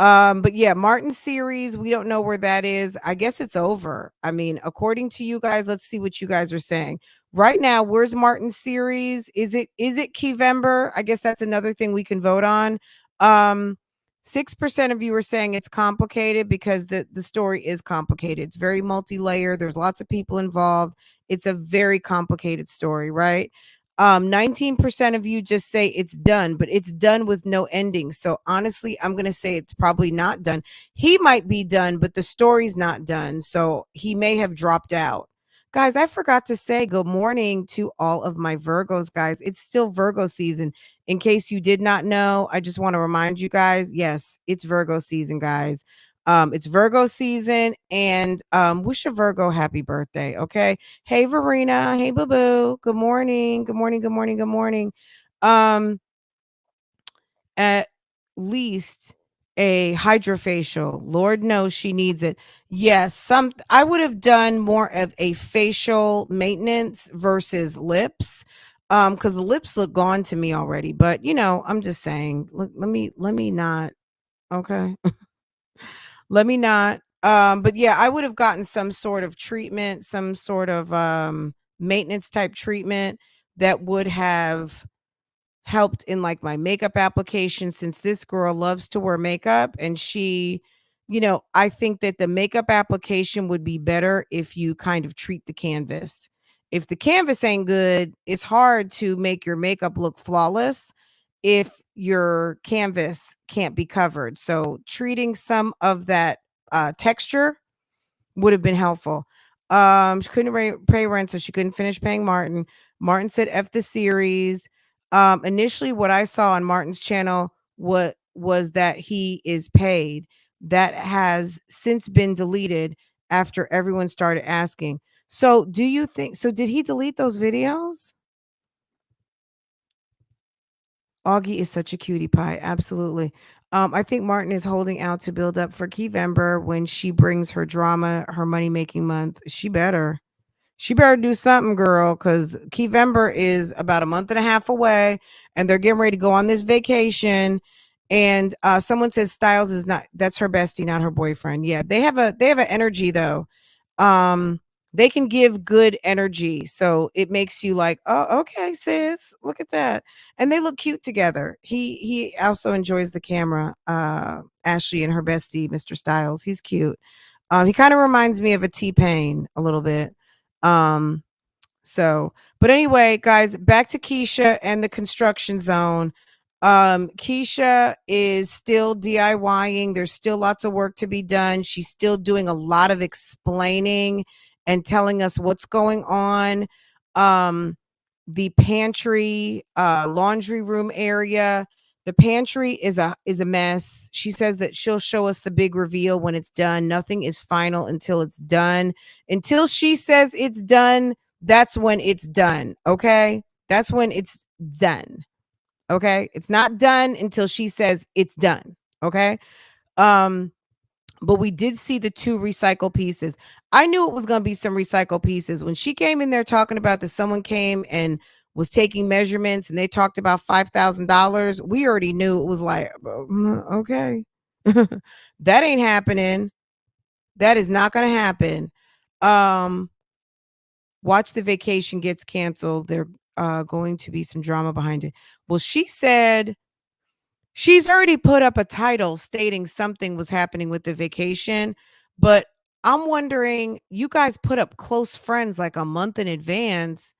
But yeah, Martin's series, we don't know where that is. I guess it's over. I mean, according to you guys, let's see what you guys are saying. Right now, where's Martin's series? Is it Keyvember? I guess that's another thing we can vote on. 6% of you are saying it's complicated because the story is complicated. It's very multi-layered. There's lots of people involved. It's a very complicated story, right? 19% of you just say it's done, but it's done with no ending. So honestly, I'm going to say it's probably not done. He might be done, but the story's not done. So he may have dropped out. Guys, I forgot to say good morning to all of my Virgos, guys. It's still Virgo season. In case you did not know, I just want to remind you guys, yes, it's Virgo season, guys. It's Virgo season, and wish a Virgo happy birthday, okay? Hey, Verena. Hey, Boo Boo. Good morning. Good morning. Good morning. Good morning. Um, at least a hydrofacial. Lord knows she needs it. Yes, I would have done more of a facial maintenance versus lips. Because the lips look gone to me already. But I'm just saying, look, let me not. Okay. Let me not. But yeah, I would have gotten some sort of treatment, some sort of maintenance type treatment that would have helped in like my makeup application, since this girl loves to wear makeup, and I think that the makeup application would be better if you kind of treat the canvas. If the canvas ain't good, it's hard to make your makeup look flawless if your canvas can't be covered. So treating some of that texture would have been helpful. She couldn't pay rent, so she couldn't finish paying Martin. Martin said F the series. Initially, what I saw on Martin's channel was that he is paid. That has since been deleted after everyone started asking. So do you think so? Did he delete those videos? Augie is such a cutie pie. Absolutely. I think Martin is holding out to build up for Keyvember when she brings her drama, her money making month. She better. She better do something, girl, because Keyvember is about a month and a half away, and they're getting ready to go on this vacation. And someone says Styles is not. That's her bestie, not her boyfriend. Yeah, they have an energy though. Um, they can give good energy, so it makes you like, oh, okay, sis, look at that, and they look cute together. He also enjoys the camera. Ashley and her bestie, Mr. Styles, he's cute. He kind of reminds me of a T-Pain a little bit. Um, but anyway, guys, back to Keesha and the construction zone. Keesha is still DIYing. There's still lots of work to be done. She's still doing a lot of explaining and telling us what's going on. The pantry, laundry room area. The pantry is a mess. She says that she'll show us the big reveal when it's done. Nothing is final until it's done. Until she says it's done, that's when it's done. Okay? That's when it's done. Okay? It's not done until she says it's done. Okay? But we did see the two recycle pieces. I knew it was going to be some recycle pieces. When she came in there talking about that someone came and was taking measurements and they talked about $5,000, we already knew it was like, okay. That ain't happening. That is not going to happen. Watch the vacation gets canceled. There's going to be some drama behind it. Well, she said she's already put up a title stating something was happening with the vacation, but I'm wondering, you guys put up close friends like a month in advance.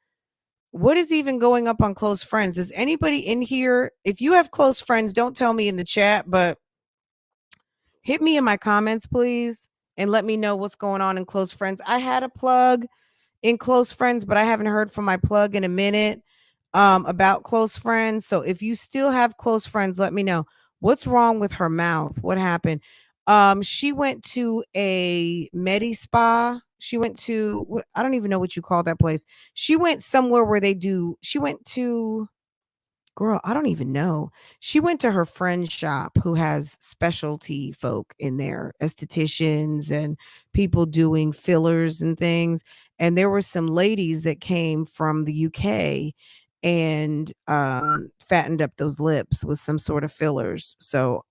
What is even going up on close friends? Is anybody in here? If you have close friends, don't tell me in the chat, but hit me in my comments, please, and let me know what's going on in close friends. I had a plug in close friends, but I haven't heard from my plug in a minute about close friends. So if you still have close friends, let me know. What's wrong with her mouth? What happened? She went to a Medi Spa. She went to I don't even know what you call that place. She went somewhere where she went to, girl, I don't even know. She went to her friend's shop who has specialty folk in there, estheticians and people doing fillers and things. And there were some ladies that came from the UK, and fattened up those lips with some sort of fillers. So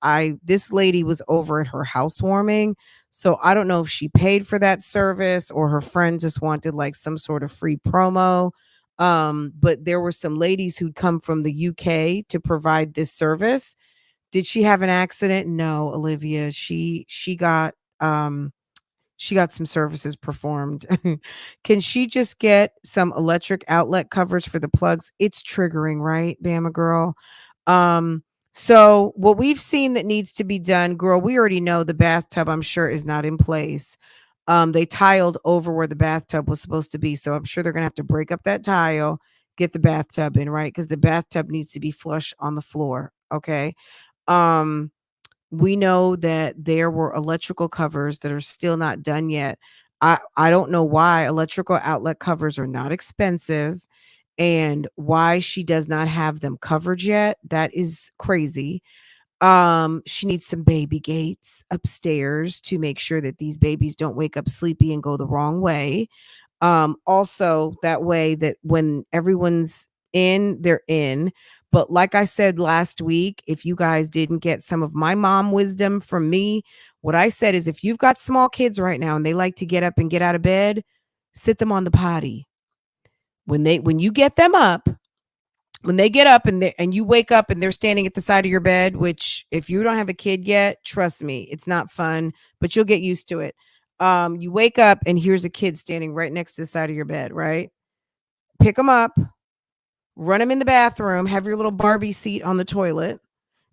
this lady was over at her housewarming. So I don't know if she paid for that service or her friend just wanted like some sort of free promo. But there were some ladies who'd come from the UK to provide this service. Did she have an accident? No, Olivia. She got some services performed. Can she just get some electric outlet covers for the plugs? It's triggering, right, Bama girl? So what we've seen that needs to be done, girl, we already know the bathtub, I'm sure, is not in place. They tiled over where the bathtub was supposed to be. So I'm sure they're gonna have to break up that tile, get the bathtub in, right? Because the bathtub needs to be flush on the floor. Okay. Um, we know that there were electrical covers that are still not done yet. I don't know why electrical outlet covers are not expensive and why she does not have them covered yet. That is crazy. She needs some baby gates upstairs to make sure that these babies don't wake up sleepy and go the wrong way. Also that way that when everyone's in, they're in. But like I said last week, if you guys didn't get some of my mom wisdom from me, what I said is if you've got small kids right now and they like to get up and get out of bed, sit them on the potty. When you get them up, when they get up and you wake up and they're standing at the side of your bed, which if you don't have a kid yet, trust me, it's not fun, but you'll get used to it. You wake up and here's a kid standing right next to the side of your bed, right? Pick them up, run them in the bathroom, have your little Barbie seat on the toilet,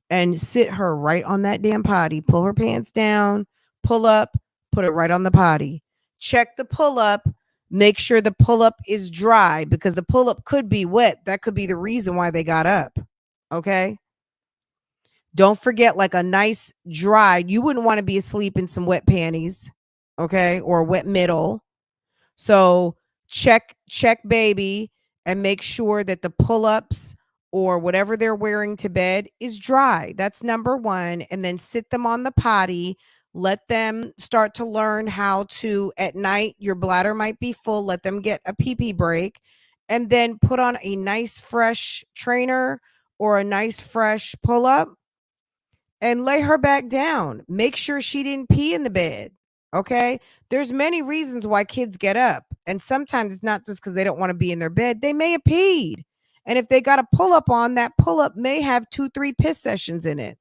and sit her right on that damn potty. Pull her pants down, pull up, put it right on the potty. Check the pull up. Make sure the pull up is dry because the pull up could be wet. That could be the reason why they got up. Okay. Don't forget, like a nice dry, you wouldn't want to be asleep in some wet panties. Okay. Or a wet middle. So check baby and make sure that the pull-ups or whatever they're wearing to bed is dry. That's number 1. And then sit them on the potty. Let them start to learn how to at night, your bladder might be full, let them get a pee-pee break and then put on a nice fresh trainer or a nice fresh pull-up and lay her back down. Make sure she didn't pee in the bed. Okay. There's many reasons why kids get up. And sometimes it's not just because they don't want to be in their bed. They may have peed. And if they got a pull up on, that pull up may have 2-3 piss sessions in it.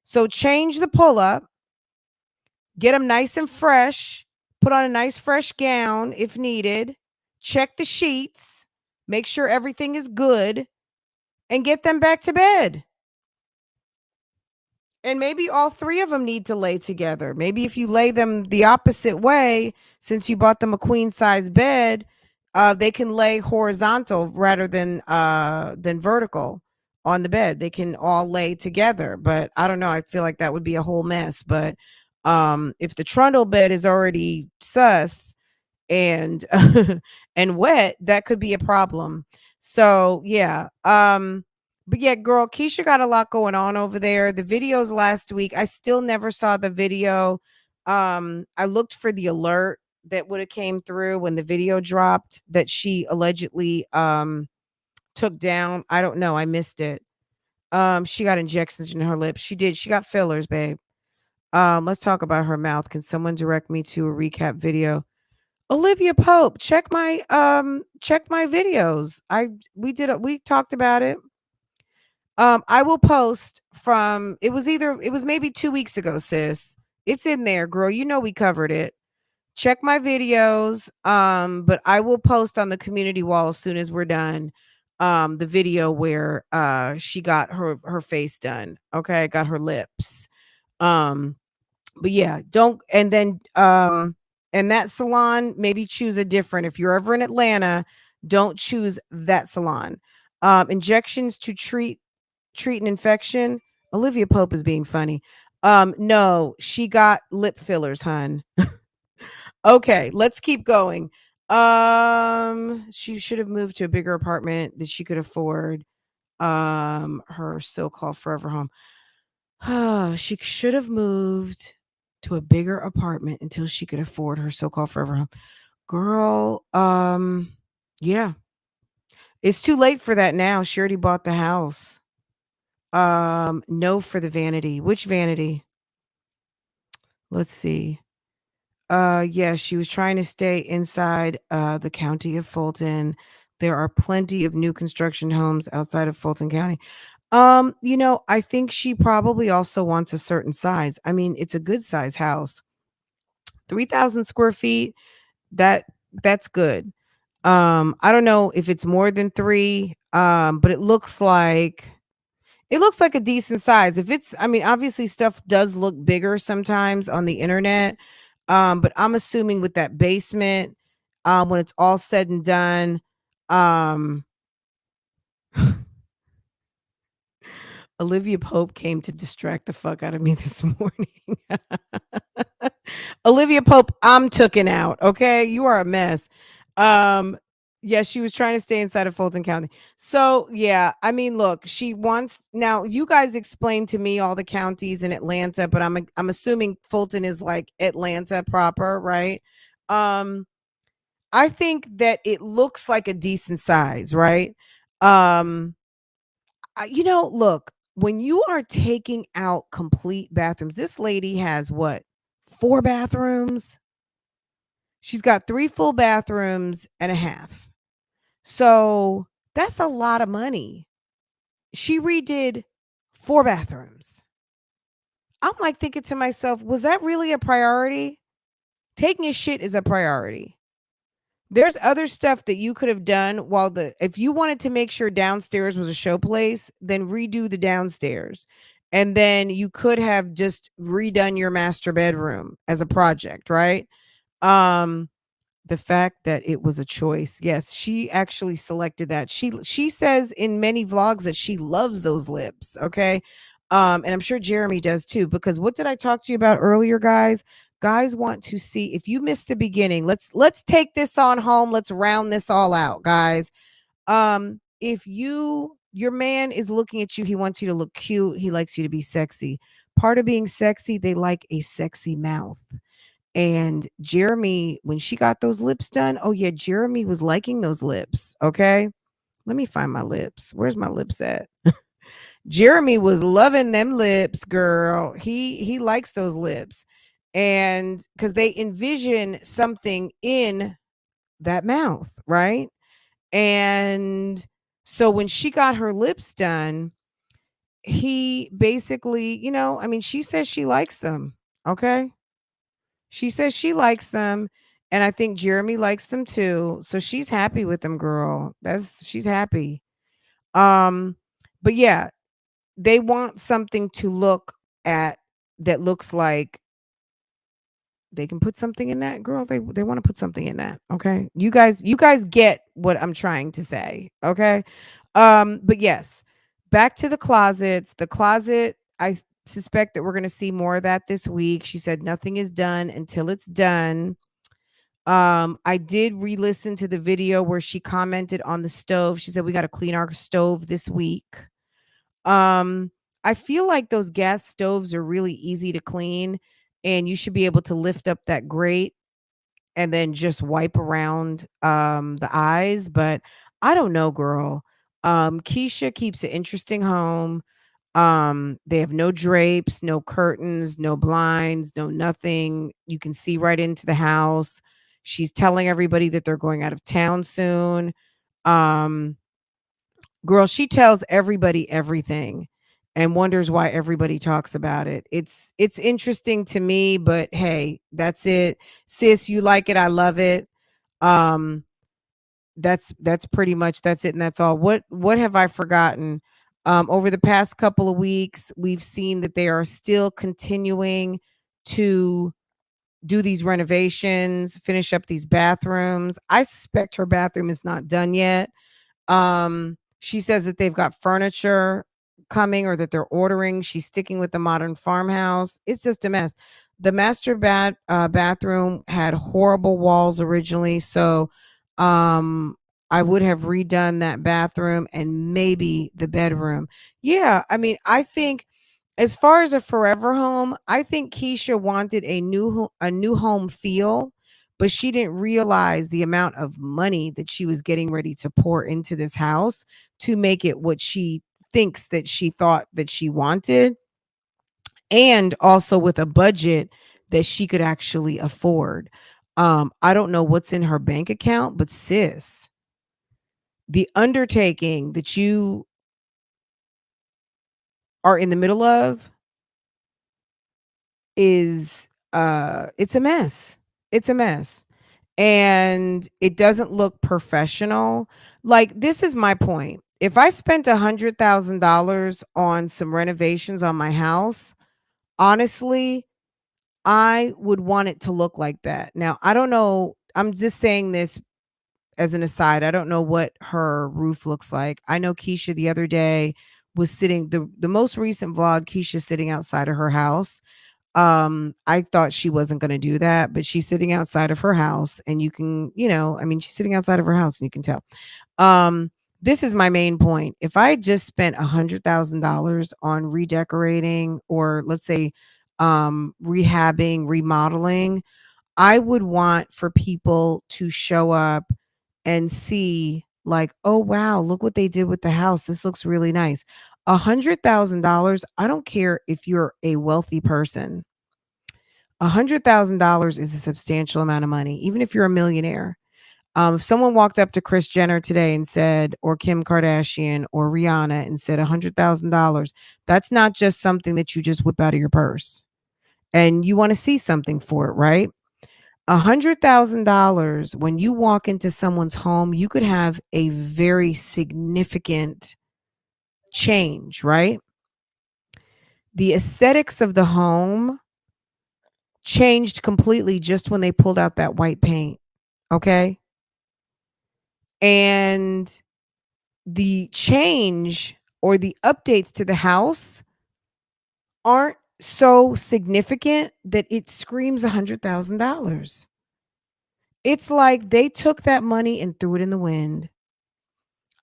So change the pull up, get them nice and fresh, put on a nice fresh gown if needed, check the sheets, make sure everything is good, and get them back to bed. And maybe all 3 of them need to lay together. Maybe if you lay them the opposite way, since you bought them a queen size bed, they can lay horizontal rather than vertical on the bed. They can all lay together. But I don't know. I feel like that would be a whole mess. But if the trundle bed is already sus and and wet, that could be a problem. So yeah. But yeah, girl, Keesha got a lot going on over there. The videos last week, I still never saw the video. I looked for the alert that would have came through when the video dropped that she allegedly took down. I don't know. I missed it. She got injections in her lips. She did. She got fillers, babe. Let's talk about her mouth. Can someone direct me to a recap video? Olivia Pope, check my videos. We talked about it. I will post from it was maybe 2 weeks ago, sis. It's in there, girl. You know we covered it. Check my videos. But I will post on the community wall as soon as we're done. The video where she got her face done. Okay, got her lips. But yeah, don't and then and that salon, maybe choose a different. If you're ever in Atlanta, don't choose that salon. Injections to treat an infection. Olivia Pope is being funny. No, she got lip fillers, hun. Okay, let's keep going. She should have moved to a bigger apartment that she could afford. Her so-called forever home. She should have moved to a bigger apartment until she could afford her so-called forever home. Girl, yeah. It's too late for that now. She already bought the house. No for the vanity. Which vanity? Let's see. Yeah, she was trying to stay inside the county of Fulton. There are plenty of new construction homes outside of Fulton County. I think she probably also wants a certain size. I mean, it's a good size house. 3,000 square feet, that that's good. I don't know if it's more than 3, but it looks like a decent size. If it's I mean, obviously stuff does look bigger sometimes on the internet. But I'm assuming with that basement, when it's all said and done, um Olivia Pope came to distract the fuck out of me this morning. Olivia Pope, I'm tooken out. Okay, you are a mess. Um, yeah, she was trying to stay inside of Fulton County. So yeah, I mean, look, she wants now. You guys explained to me all the counties in Atlanta, but I'm assuming Fulton is like Atlanta proper, right? Um, I think that it looks like a decent size, right? Um, look, when you are taking out complete bathrooms, this lady has what? 4 bathrooms? She's got 3 full bathrooms and a half. So, that's a lot of money. She redid 4 bathrooms. I'm like thinking to myself, was that really a priority? Taking a shit is a priority. There's other stuff that you could have done if you wanted to make sure downstairs was a showplace, then redo the downstairs. And then you could have just redone your master bedroom as a project, right? Um the fact that it was a choice. Yes, she actually selected that. She says in many vlogs that she loves those lips, okay? And I'm sure Jeremy does too, because what did I talk to you about earlier, guys? Guys want to see if you missed the beginning. Let's take this on home. Let's round this all out, guys. If your man is looking at you, he wants you to look cute, he likes you to be sexy. Part of being sexy, they like a sexy mouth. And Jeremy, when she got those lips done, oh yeah, Jeremy was liking those lips. Okay. Let me find my lips. Where's my lips at? Jeremy was loving them lips, girl. He likes those lips. And because they envision something in that mouth, right? And so when she got her lips done, he basically, I mean, she says she likes them. Okay. She says she likes them, and I think Jeremy likes them too. So she's happy with them, girl. She's happy. Um, but yeah, they want something to look at that looks like they can put something in that, girl. They want to put something in that. Okay. You guys get what I'm trying to say. Okay. But yes, back to the closets. The closet, I suspect that we're gonna see more of that this week. She said nothing is done until it's done. I did re-listen to the video where she commented on the stove. She said we got to clean our stove this week. Um, I feel like those gas stoves are really easy to clean, and you should be able to lift up that grate and then just wipe around the eyes, but I don't know, girl. Keesha keeps an interesting home. They have no drapes, no curtains, no blinds, no nothing. You can see right into the house. She's telling everybody that they're going out of town soon. Um, Girl, she tells everybody everything and wonders why everybody talks about it. It's interesting to me, but hey, that's it. Sis, you like it, I love it. Um, that's pretty much that's it and that's all. What have I forgotten? Over the past couple of weeks, we've seen that they are still continuing to do these renovations, finish up these bathrooms. I suspect her bathroom is not done yet. She says that they've got furniture coming or that they're ordering. She's sticking with the modern farmhouse. It's just a mess. The bathroom had horrible walls originally, so um I would have redone that bathroom and maybe the bedroom. Yeah, I mean, I think as far as a forever home, I think Keesha wanted a new home feel, but she didn't realize the amount of money that she was getting ready to pour into this house to make it what she thinks that she thought that she wanted, and also with a budget that she could actually afford. I don't know what's in her bank account, but sis, the undertaking that you are in the middle of is it's a mess. It's a mess. And it doesn't look professional. Like, this is my point. If I spent $100,000 on some renovations on my house, honestly, I would want it to look like that. Now, I don't know. I'm just saying this as an aside. I don't know what her roof looks like. I know Keesha the other day was sitting, the most recent vlog, Keisha sitting outside of her house. I thought she wasn't going to do that, but she's sitting outside of her house, and you can, I mean, she's sitting outside of her house and you can tell. Um, this is my main point. If I had just spent $100,000 on redecorating, or let's say rehabbing, remodeling, I would want for people to show up and see, like, oh wow, look what they did with the house. This looks really nice. $100,000. I don't care if you're a wealthy person. $100,000 is a substantial amount of money, even if you're a millionaire. If someone walked up to Kris Jenner today and said, or Kim Kardashian or Rihanna, and said $100,000, that's not just something that you just whip out of your purse, and you want to see something for it, right? $100,000, when you walk into someone's home, you could have a very significant change, right? The aesthetics of the home changed completely just when they pulled out that white paint. Okay. And the change or the updates to the house aren't so significant that it screams $100,000. It's like they took that money and threw it in the wind.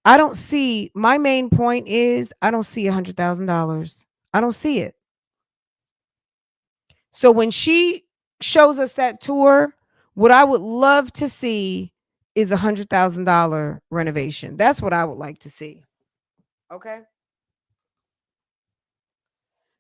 I don't see, my main point is, I don't see $100,000. I don't see it. So when she shows us that tour, what I would love to see is $100,000 renovation. That's what I would like to see. Okay.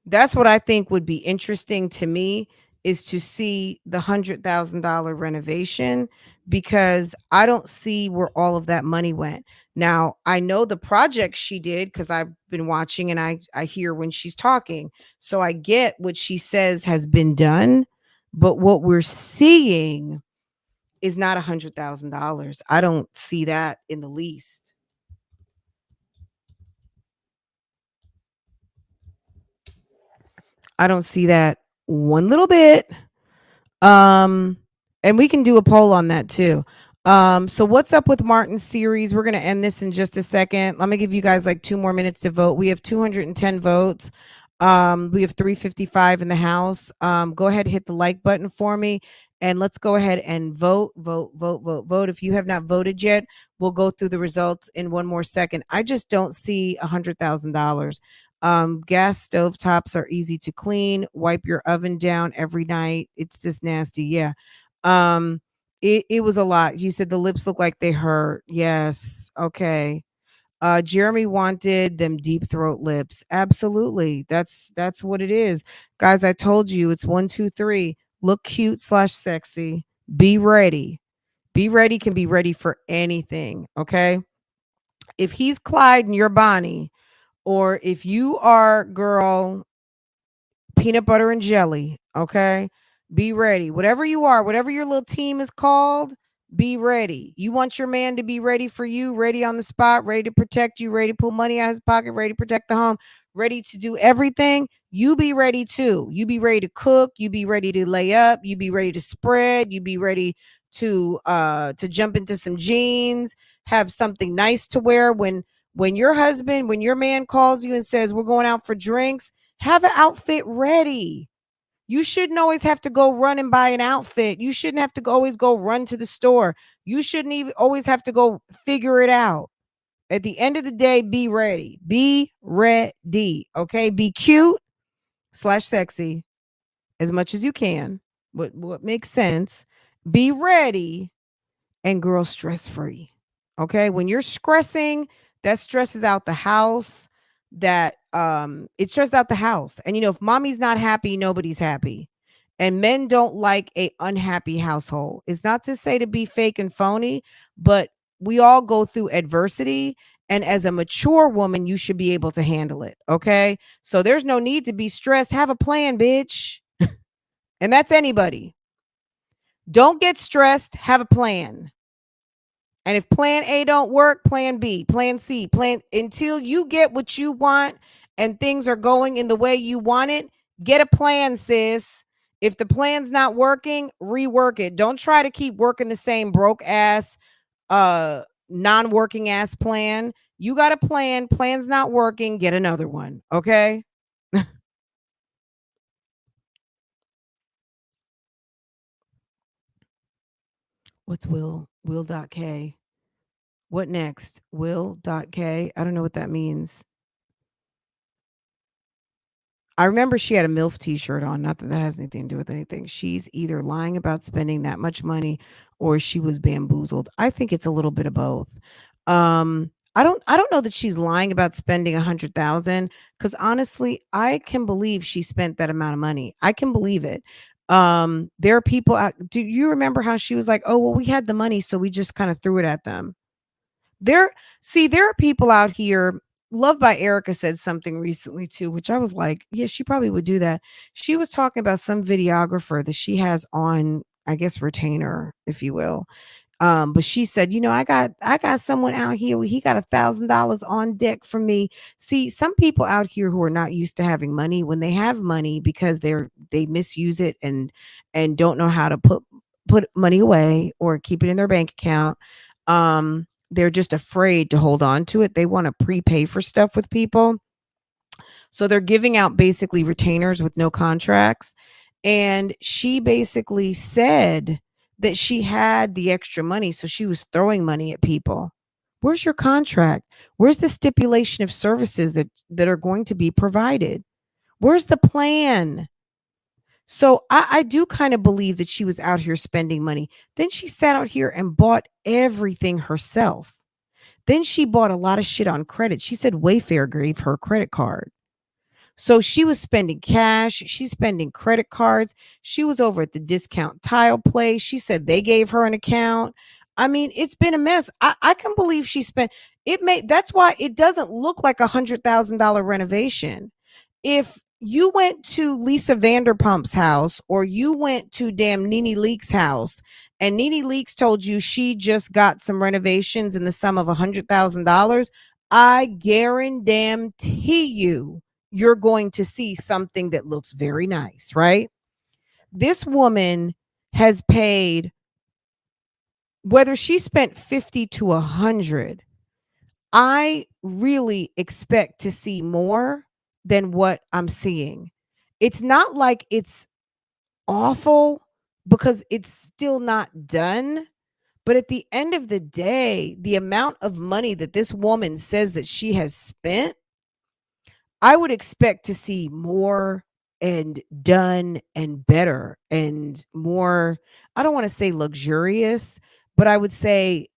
That's what I think would be interesting to me, is to see the $100,000 renovation, because I don't see where all of that money went. Now, I know the project she did because I've been watching, and I hear when she's talking. So I get what she says has been done, but what we're seeing is not $100,000. I don't see that in the least. I don't see that one little bit. Um, and we can do a poll on that too. So what's up with Martin's series? We're gonna end this in just a second. Let me give you guys like 2 more minutes to vote. We have 210 votes. We have 355 in the house. Go ahead, hit the like button for me, and let's go ahead and vote, vote, vote, vote, vote. If you have not voted yet, we'll go through the results in one more second. I just don't see $100,000. Gas stove tops are easy to clean. Wipe your oven down every night. It's just nasty. Yeah. It was a lot. You said the lips look like they hurt. Yes. Okay. Jeremy wanted them deep throat lips. Absolutely. That's what it is. Guys, I told you it's 1, 2, 3. Look cute / sexy. Be ready. Be ready can be ready for anything. Okay. If he's Clyde and you're Bonnie, or if you are, girl, peanut butter and jelly, okay? Be ready. Whatever you are, whatever your little team is called, be ready. You want your man to be ready for you, ready on the spot, ready to protect you, ready to pull money out of his pocket, ready to protect the home, ready to do everything. You be ready too. You be ready to cook, you be ready to lay up, you be ready to spread, you be ready to jump into some jeans, have something nice to wear when your husband, when your man calls you and says, "We're going out for drinks," have an outfit ready. You shouldn't always have to go run and buy an outfit. You shouldn't have to always go run to the store. You shouldn't even always have to go figure it out. At the end of the day, be ready. Be ready. Okay. Be cute / sexy as much as you can. What makes sense. be ready, and girl, stress free. Okay. When you're stressing, that stresses out the house. It stresses out the house. And if mommy's not happy, nobody's happy. And men don't like a unhappy household. It's not to say to be fake and phony, but we all go through adversity. And as a mature woman, you should be able to handle it. Okay. So there's no need to be stressed. Have a plan, bitch. And that's anybody. Don't get stressed. Have a plan. And if plan A don't work, plan B, plan C, plan until you get what you want and things are going in the way you want it, get a plan, sis. If the plan's not working, rework it. Don't try to keep working the same broke ass, non-working ass plan. You got a plan, plan's not working, get another one, okay? What's Will.K? What next? Will.K? I don't know what that means. I remember she had a MILF t-shirt on. Not that that has anything to do with anything. She's either lying about spending that much money or she was bamboozled. I think it's a little bit of both. I don't know that she's lying about spending 100,000 because honestly, I can believe she spent that amount of money. I can believe it. There are people out. Do you remember how she was like, "Oh, well, we had the money, so we just kind of threw it at them." There there are people out here. Love by Erica said something recently too, which I was like, yeah, she probably would do that. She was talking about some videographer that she has on, I guess, retainer, if you will. But she said, I got someone out here. He got $1,000 on deck for me. See, some people out here who are not used to having money, when they have money because they misuse it and don't know how to put money away or keep it in their bank account. They're just afraid to hold on to it. They want to prepay for stuff with people. So they're giving out basically retainers with no contracts. And she basically said that she had the extra money. So she was throwing money at people. Where's your contract? Where's the stipulation of services that are going to be provided? Where's the plan? So I do kind of believe that she was out here spending money. Then she sat out here and bought everything herself. Then she bought a lot of shit on credit. She said Wayfair gave her a credit card. So she was spending cash. She's spending credit cards. She was over at the discount tile place. She said they gave her an account. I mean, it's been a mess. I can believe she spent that's why it doesn't look like $100,000 renovation. If you went to Lisa Vanderpump's house or you went to damn Nene Leak's house and Nene Leak's told you she just got some renovations in the sum of $100,000, I guarantee you're going to see something that looks very nice, right? This woman has paid, whether she spent 50 to 100, I really expect to see more than what I'm seeing. It's not like it's awful because it's still not done. But at the end of the day, the amount of money that this woman says that she has spent, I would expect to see more and done and better and more. I don't want to say luxurious, but I would say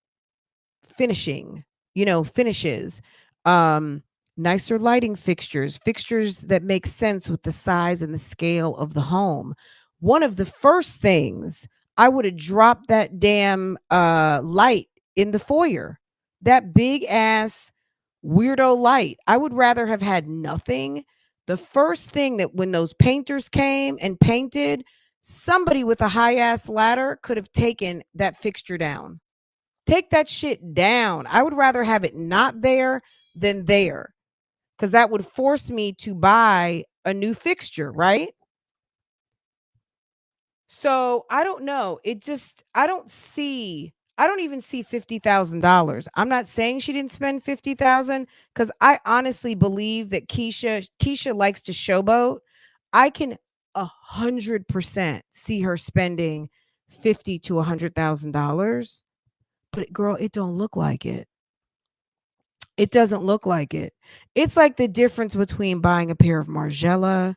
finishing, finishes, um, nicer lighting fixtures that make sense with the size and the scale of the home. One of the first things I would have dropped that damn light in the foyer, that big ass weirdo light. I would rather have had nothing. The first thing that when those painters came and painted, somebody with a high ass ladder could have taken that fixture down. Take that shit down. I would rather have it not there than there because that would force me to buy a new fixture, right? So I don't know. I don't even see $50,000. I'm not saying she didn't spend 50,000 because I honestly believe that Keesha likes to showboat. I can 100% see her spending 50 to $100,000. But girl, it don't look like it. It doesn't look like it. It's like the difference between buying a pair of Margiela,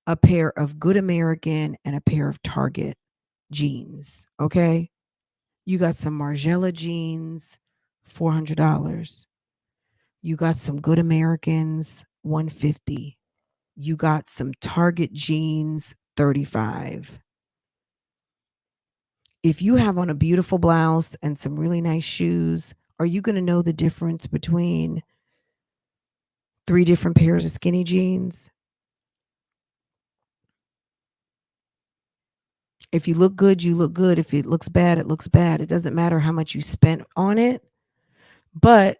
a pair of Good American, and a pair of Target jeans. Okay. You got some Margiela jeans, $400. You got some Good Americans, 150. You got some Target jeans, 35. If you have on a beautiful blouse and some really nice shoes, are you going to know the difference between three different pairs of skinny jeans? If you look good, you look good. If it looks bad, it looks bad. It doesn't matter how much you spent on it, but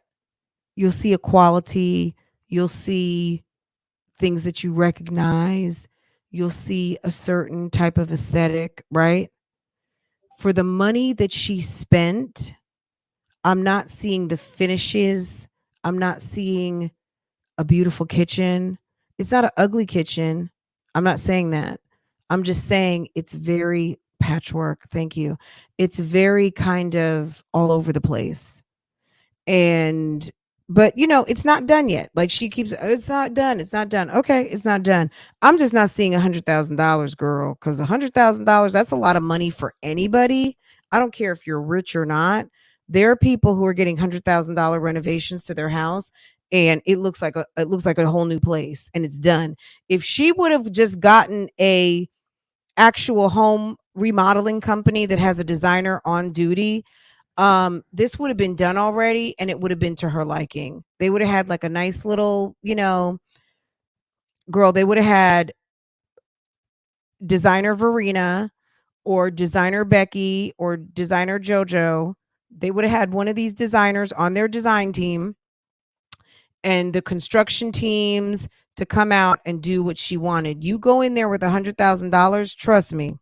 you'll see a quality, you'll see things that you recognize, you'll see a certain type of aesthetic, right? For the money that she spent, I'm not seeing the finishes. I'm not seeing a beautiful kitchen. It's not an ugly kitchen. I'm not saying that. I'm just saying it's very patchwork. Thank you. It's very kind of all over the place. And but it's not done yet. Like she keeps, it's not done. It's not done. Okay, it's not done. I'm just not seeing $100,000, girl, because $100,000, that's a lot of money for anybody. I don't care if you're rich or not. There are people who are getting $100,000 renovations to their house, and it looks like a whole new place, and it's done. If she would have just gotten a actual home remodeling company that has a designer on duty, this would have been done already, and it would have been to her liking. They would have had like a nice little, girl, they would have had designer Verena or designer Becky or designer Jojo. They would have had one of these designers on their design team and the construction teams to come out and do what she wanted. You go in there with $100,000, trust me.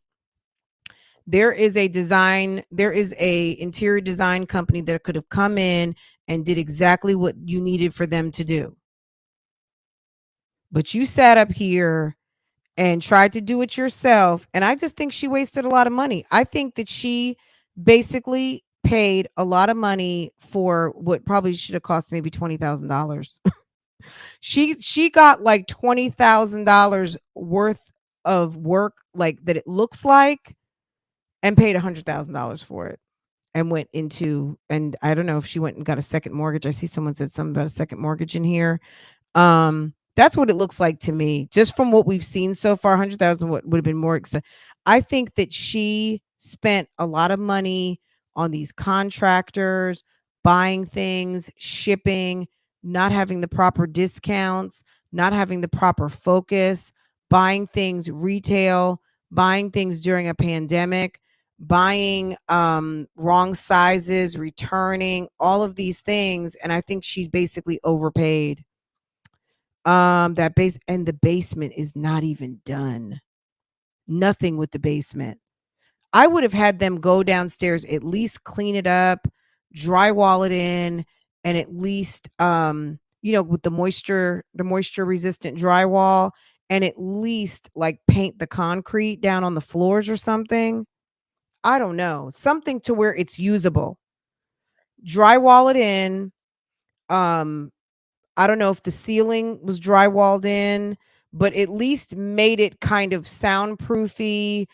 There is a interior design company that could have come in and did exactly what you needed for them to do. But you sat up here and tried to do it yourself, and I just think she wasted a lot of money. I think that she basically paid a lot of money for what probably should have cost maybe $20,000. She got like $20,000 worth of work, like that it looks like, and paid $100,000 for it. And went into, and I don't know if she went and got a second mortgage. I see someone said something about a second mortgage in here. That's what it looks like to me. Just from what we've seen so far, 100,000 would have been more expensive. I think that she spent a lot of money on these contractors, buying things, shipping, not having the proper discounts, not having the proper focus, buying things retail, buying things during a pandemic, buying wrong sizes, returning, all of these things, and I think she's basically overpaid. That base and the basement is not even done. Nothing with the basement. I would have had them go downstairs, at least clean it up, drywall it in, and at least with the moisture resistant drywall, and at least like paint the concrete down on the floors or something. I don't know. Something to where it's usable. Drywall it in. Um I don't know if the ceiling was drywalled in, but at least made it kind of soundproofy.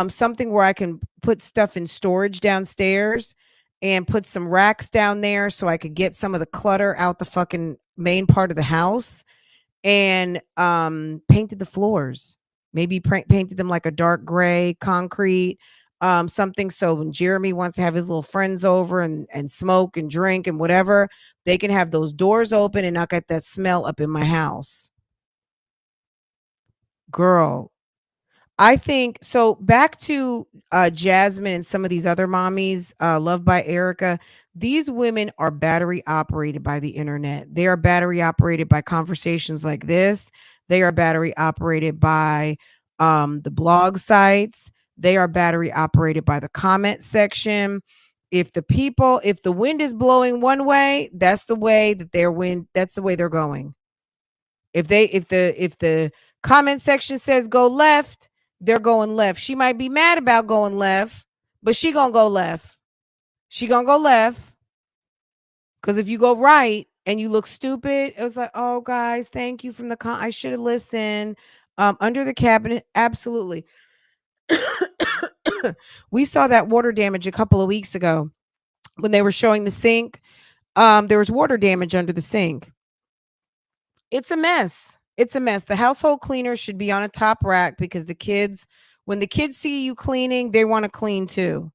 Something where I can put stuff in storage downstairs and put some racks down there so I could get some of the clutter out the fucking main part of the house, and painted the floors. Maybe painted them like a dark gray concrete, something so when Jeremy wants to have his little friends over and smoke and drink and whatever, they can have those doors open and not get that smell up in my house. Girl, I think so. Back to Jasmine and some of these other mommies, loved by Erica. These women are battery operated by the internet. They are battery operated by conversations like this. They are battery operated by the blog sites. They are battery operated by the comment section. If the wind is blowing one way, that's the way that their wind. That's the way they're going. If the comment section says go left, they're going left. She might be mad about going left, but she gonna go left. She gonna go left, because if you go right and you look stupid, it was like, oh guys, thank you from the I should have listened. Under the cabinet, absolutely. We saw that water damage a couple of weeks ago when they were showing the sink. There was water damage under the sink. It's a mess. It's a mess. The household cleaner should be on a top rack because when the kids see you cleaning, they want to clean too.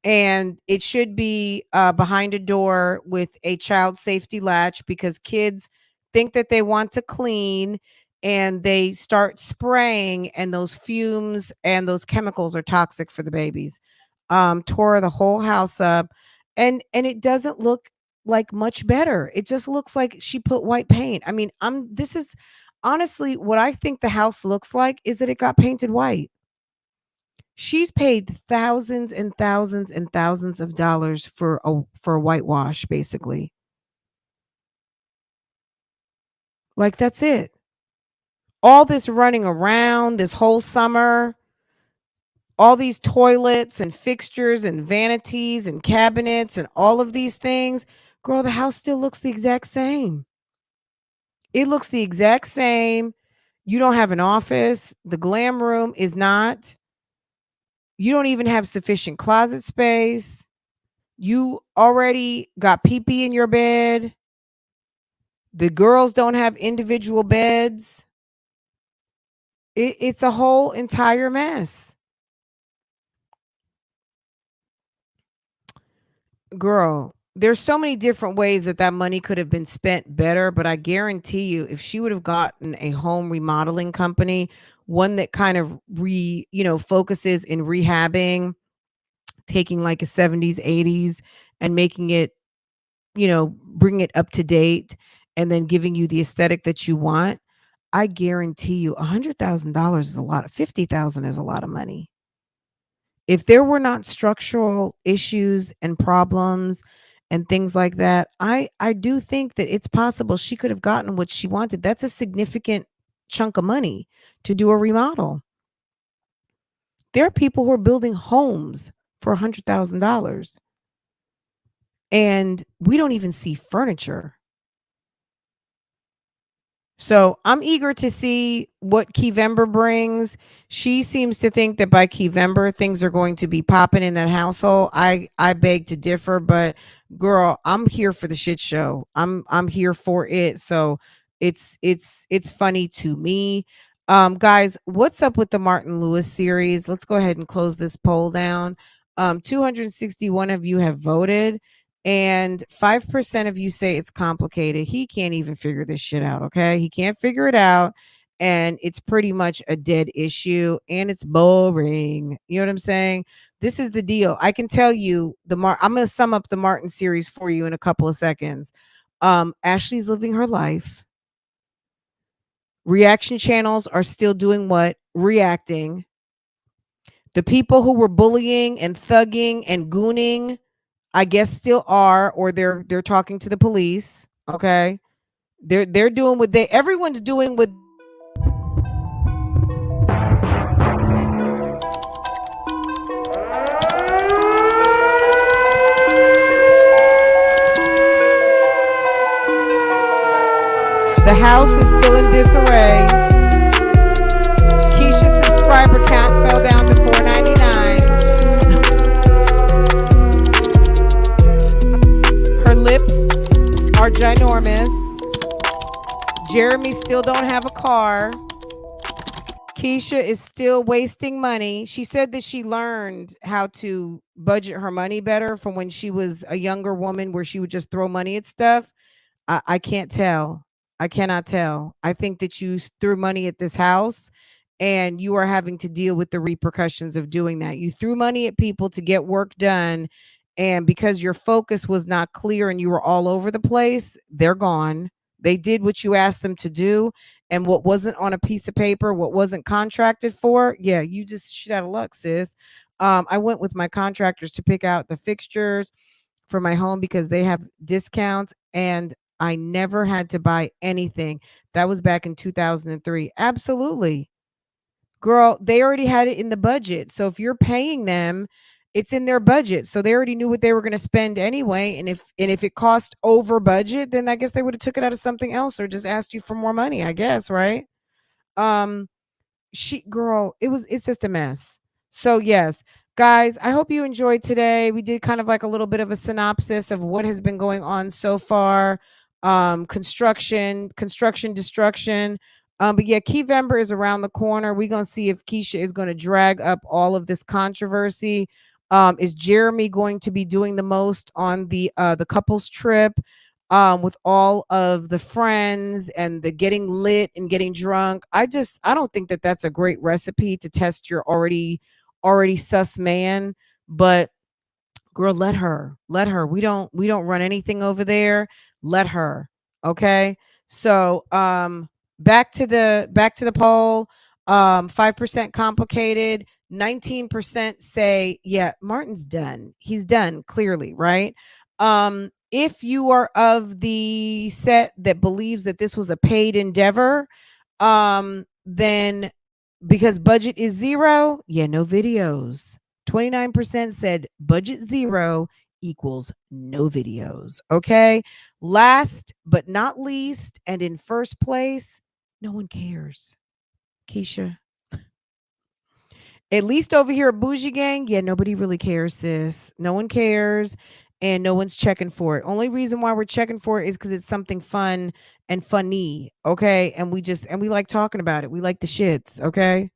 And it should be behind a door with a child safety latch because kids think that they want to clean and they start spraying, and those fumes and those chemicals are toxic for the babies. Tore the whole house up, and it doesn't look like much better. It just looks like she put white paint. I mean, this is honestly what I think the house looks like is that it got painted white. She's paid thousands and thousands and thousands of dollars for a whitewash, basically. Like, that's it. All this running around this whole summer, all these toilets and fixtures and vanities and cabinets and all of these things. Girl, the house still looks the exact same. It looks the exact same. You don't have an office. The glam room is not. You don't even have sufficient closet space. You already got pee-pee in your bed. The girls don't have individual beds. It's a whole entire mess. Girl, there's so many different ways that money could have been spent better, but I guarantee you, if she would have gotten a home remodeling company, one that kind of focuses in rehabbing, taking like a 70s, 80s and making it, bring it up to date and then giving you the aesthetic that you want, I guarantee you $100,000 is a lot. 50,000 is a lot of money. If there were not structural issues and problems and things like that, I do think that it's possible she could have gotten what she wanted. That's a significant chunk of money to do a remodel. There are people who are building homes for $100,000 and we don't even see furniture. So I'm eager to see what Keyvember brings. She seems to think that by Keyvember things are going to be popping in that household. I beg to differ, but girl, I'm here for the shit show. I'm here for it. So it's funny to me. Guys, what's up with the Martin Lewis series? Let's go ahead and close this poll down. 261 of you have voted. And 5% of you say it's complicated. He can't even figure this shit out, okay? He can't figure it out. And it's pretty much a dead issue. And it's boring. You know what I'm saying? This is the deal. I can tell you, I'm going to sum up the Martin series for you in a couple of seconds. Ashley's living her life. Reaction channels are still doing what? Reacting. The people who were bullying and thugging and gooning, I guess still are, or they're talking to the police. Okay. They're doing what everyone's doing with the house is still in disarray. Keesha's subscriber count fell down to 499. Her lips are ginormous. Jeremy still don't have a car. Keesha is still wasting money. She said that she learned how to budget her money better from when she was a younger woman, where she would just throw money at stuff. I can't tell. I cannot tell. I think that you threw money at this house and you are having to deal with the repercussions of doing that. You threw money at people to get work done. And because your focus was not clear and you were all over the place, they're gone. They did what you asked them to do. And what wasn't on a piece of paper, what wasn't contracted for, yeah, you just shit out of luck, sis. I went with my contractors to pick out the fixtures for my home because they have discounts, and I never had to buy anything. That was back in 2003. Absolutely. Girl, they already had it in the budget. So if you're paying them, it's in their budget. So they already knew what they were going to spend anyway. And if it cost over budget, then I guess they would have took it out of something else or just asked you for more money, I guess, right? It's just a mess. So yes, Guys, I hope you enjoyed today. We did kind of like a little bit of a synopsis of what has been going on so far. Construction, destruction. But yeah, Keyvember is around the corner. We're gonna see if Keesha is gonna drag up all of this controversy. Is Jeremy going to be doing the most on the couples trip? With all of the friends and the getting lit and getting drunk. I don't think that that's a great recipe to test your already sus man, but girl, let her, we don't run anything over there. Let her. Okay, so back to the poll. 5% complicated, 19% say yeah, Martin's done, he's done, clearly, right? If you are of the set that believes that this was a paid endeavor, then because budget is zero, yeah, no videos. 29% said budget zero equals no videos. Okay. Last but not least, and in first place, no one cares. Keesha. At least over here at BougieGang, yeah, nobody really cares, sis. No one cares, and no one's checking for it. Only reason why we're checking for it is because it's something fun and funny. Okay. And we like talking about it. We like the shits. Okay.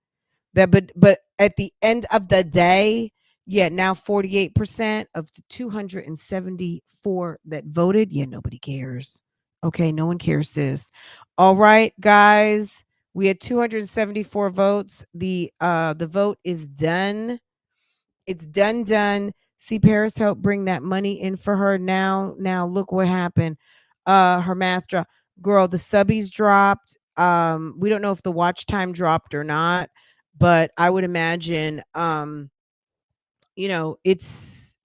But at the end of the day, yeah, now 48% of the 274 that voted, yeah, nobody cares. Okay, no one cares, sis. All right, guys. We had 274 votes. The vote is done. It's done. See, Paris helped bring that money in for her. Now look what happened. Her math drop. Girl, the subbies dropped. We don't know if the watch time dropped or not, but I would imagine it's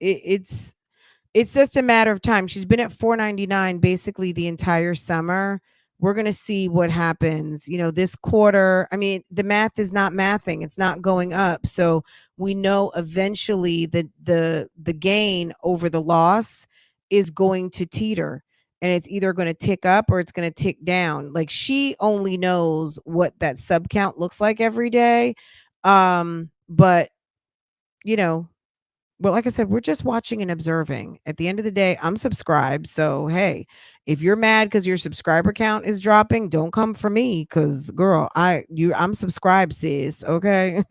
just a matter of time. She's been at 499 basically the entire summer. We're going to see what happens, this quarter. I mean, the math is not mathing. It's not going up. So we know eventually that the gain over the loss is going to teeter, and it's either going to tick up or it's going to tick down. Like, she only knows what that sub count looks like every day. But you know, well, like I said, we're just watching and observing. At the end of the day, I'm subscribed. So, hey, if you're mad because your subscriber count is dropping, don't come for me. Cause girl, I'm subscribed, sis. Okay.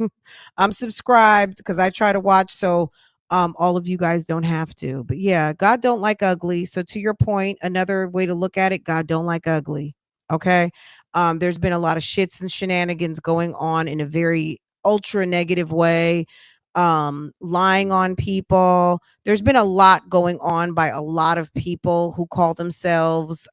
I'm subscribed because I try to watch so all of you guys don't have to. But yeah, God don't like ugly. So to your point, another way to look at it, God don't like ugly. Okay. There's been a lot of shits and shenanigans going on in a very ultra negative way, lying on people. There's been a lot going on by a lot of people who call themselves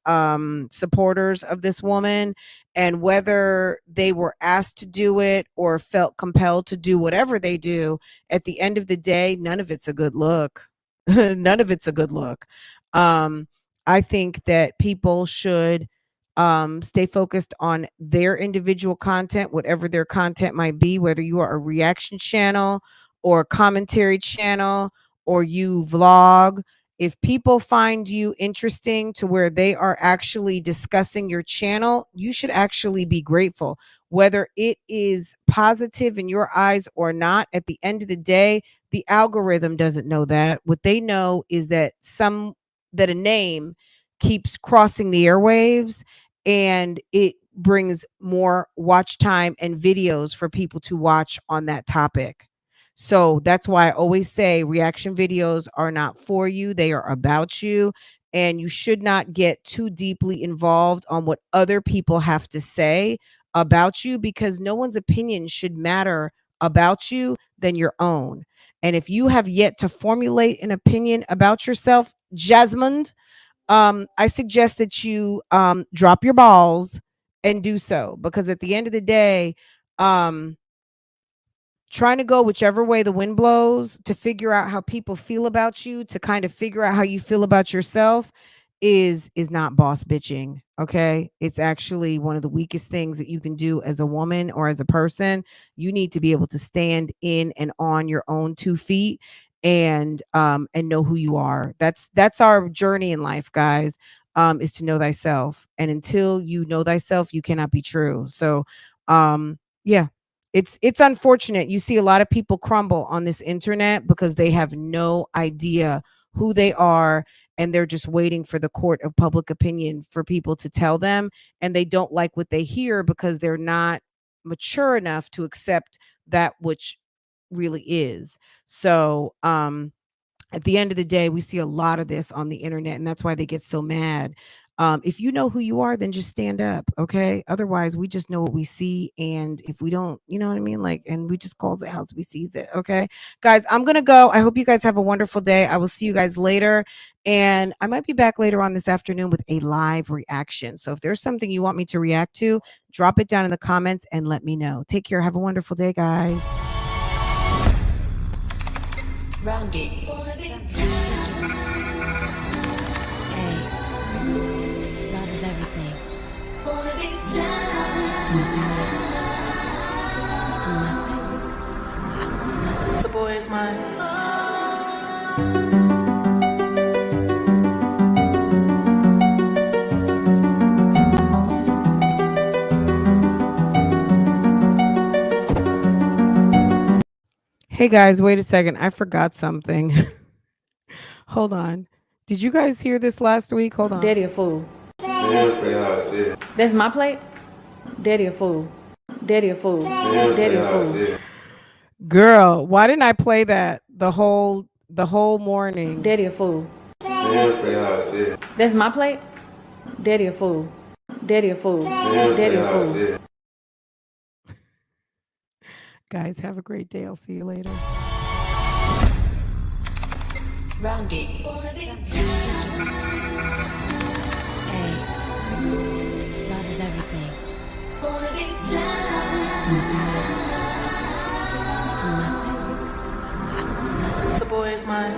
supporters of this woman, and whether they were asked to do it or felt compelled to do whatever they do, at the end of the day, none of it's a good look. None of it's a good look. um I think that people should stay focused on their individual content, whatever their content might be, whether you are a reaction channel or commentary channel or you vlog. If people find you interesting to where they are actually discussing your channel, you should actually be grateful. Whether it is positive in your eyes or not, at the end of the day, the algorithm doesn't know that. What they know is that a name keeps crossing the airwaves, and it brings more watch time and videos for people to watch on that topic. So that's why I always say reaction videos are not for you, they are about you. And you should not get too deeply involved on what other people have to say about you, because no one's opinion should matter about you than your own. And if you have yet to formulate an opinion about yourself, Jasmine, I suggest that you drop your balls and do so, because at the end of the day, um, trying to go whichever way the wind blows to figure out how people feel about you, to kind of figure out how you feel about yourself, is not boss bitching. Okay, it's actually one of the weakest things that you can do as a woman or as a person. You need to be able to stand in and on your own 2 feet, and know who you are. That's our journey in life, guys. Is to know thyself, and until you know thyself, you cannot be true. So yeah, it's unfortunate. You see a lot of people crumble on this internet because they have no idea who they are, and they're just waiting for the court of public opinion for people to tell them, and they don't like what they hear because they're not mature enough to accept that which really is. So at the end of the day, we see a lot of this on the internet, and that's why they get so mad. If you know who you are, then just stand up, okay? Otherwise, we just know what we see, and if we don't, you know what I mean? Like, and we just calls it house, we sees it, okay? Guys, I'm gonna go. I hope you guys have a wonderful day. I will see you guys later, and I might be back later on this afternoon with a live reaction. So if there's something you want me to react to, drop it down in the comments and let me know. Take care. Have a wonderful day, guys. Rounded. Hey, love is everything. The boy is mine. Hey guys, wait a second. I forgot something. Hold on. Did you guys hear this last week? Hold on. Daddy a fool. That's my plate? Daddy a fool. Daddy a fool. Daddy a fool. Girl, why didn't I play that the whole morning? Daddy a fool. That's my plate? Daddy a fool. Daddy a fool. Daddy a fool. Guys, have a great day. I'll see you later. Rounded. Hey, love is everything. The boy is mine.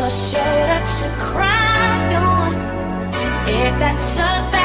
Shoulder to cry on, if that's a fact.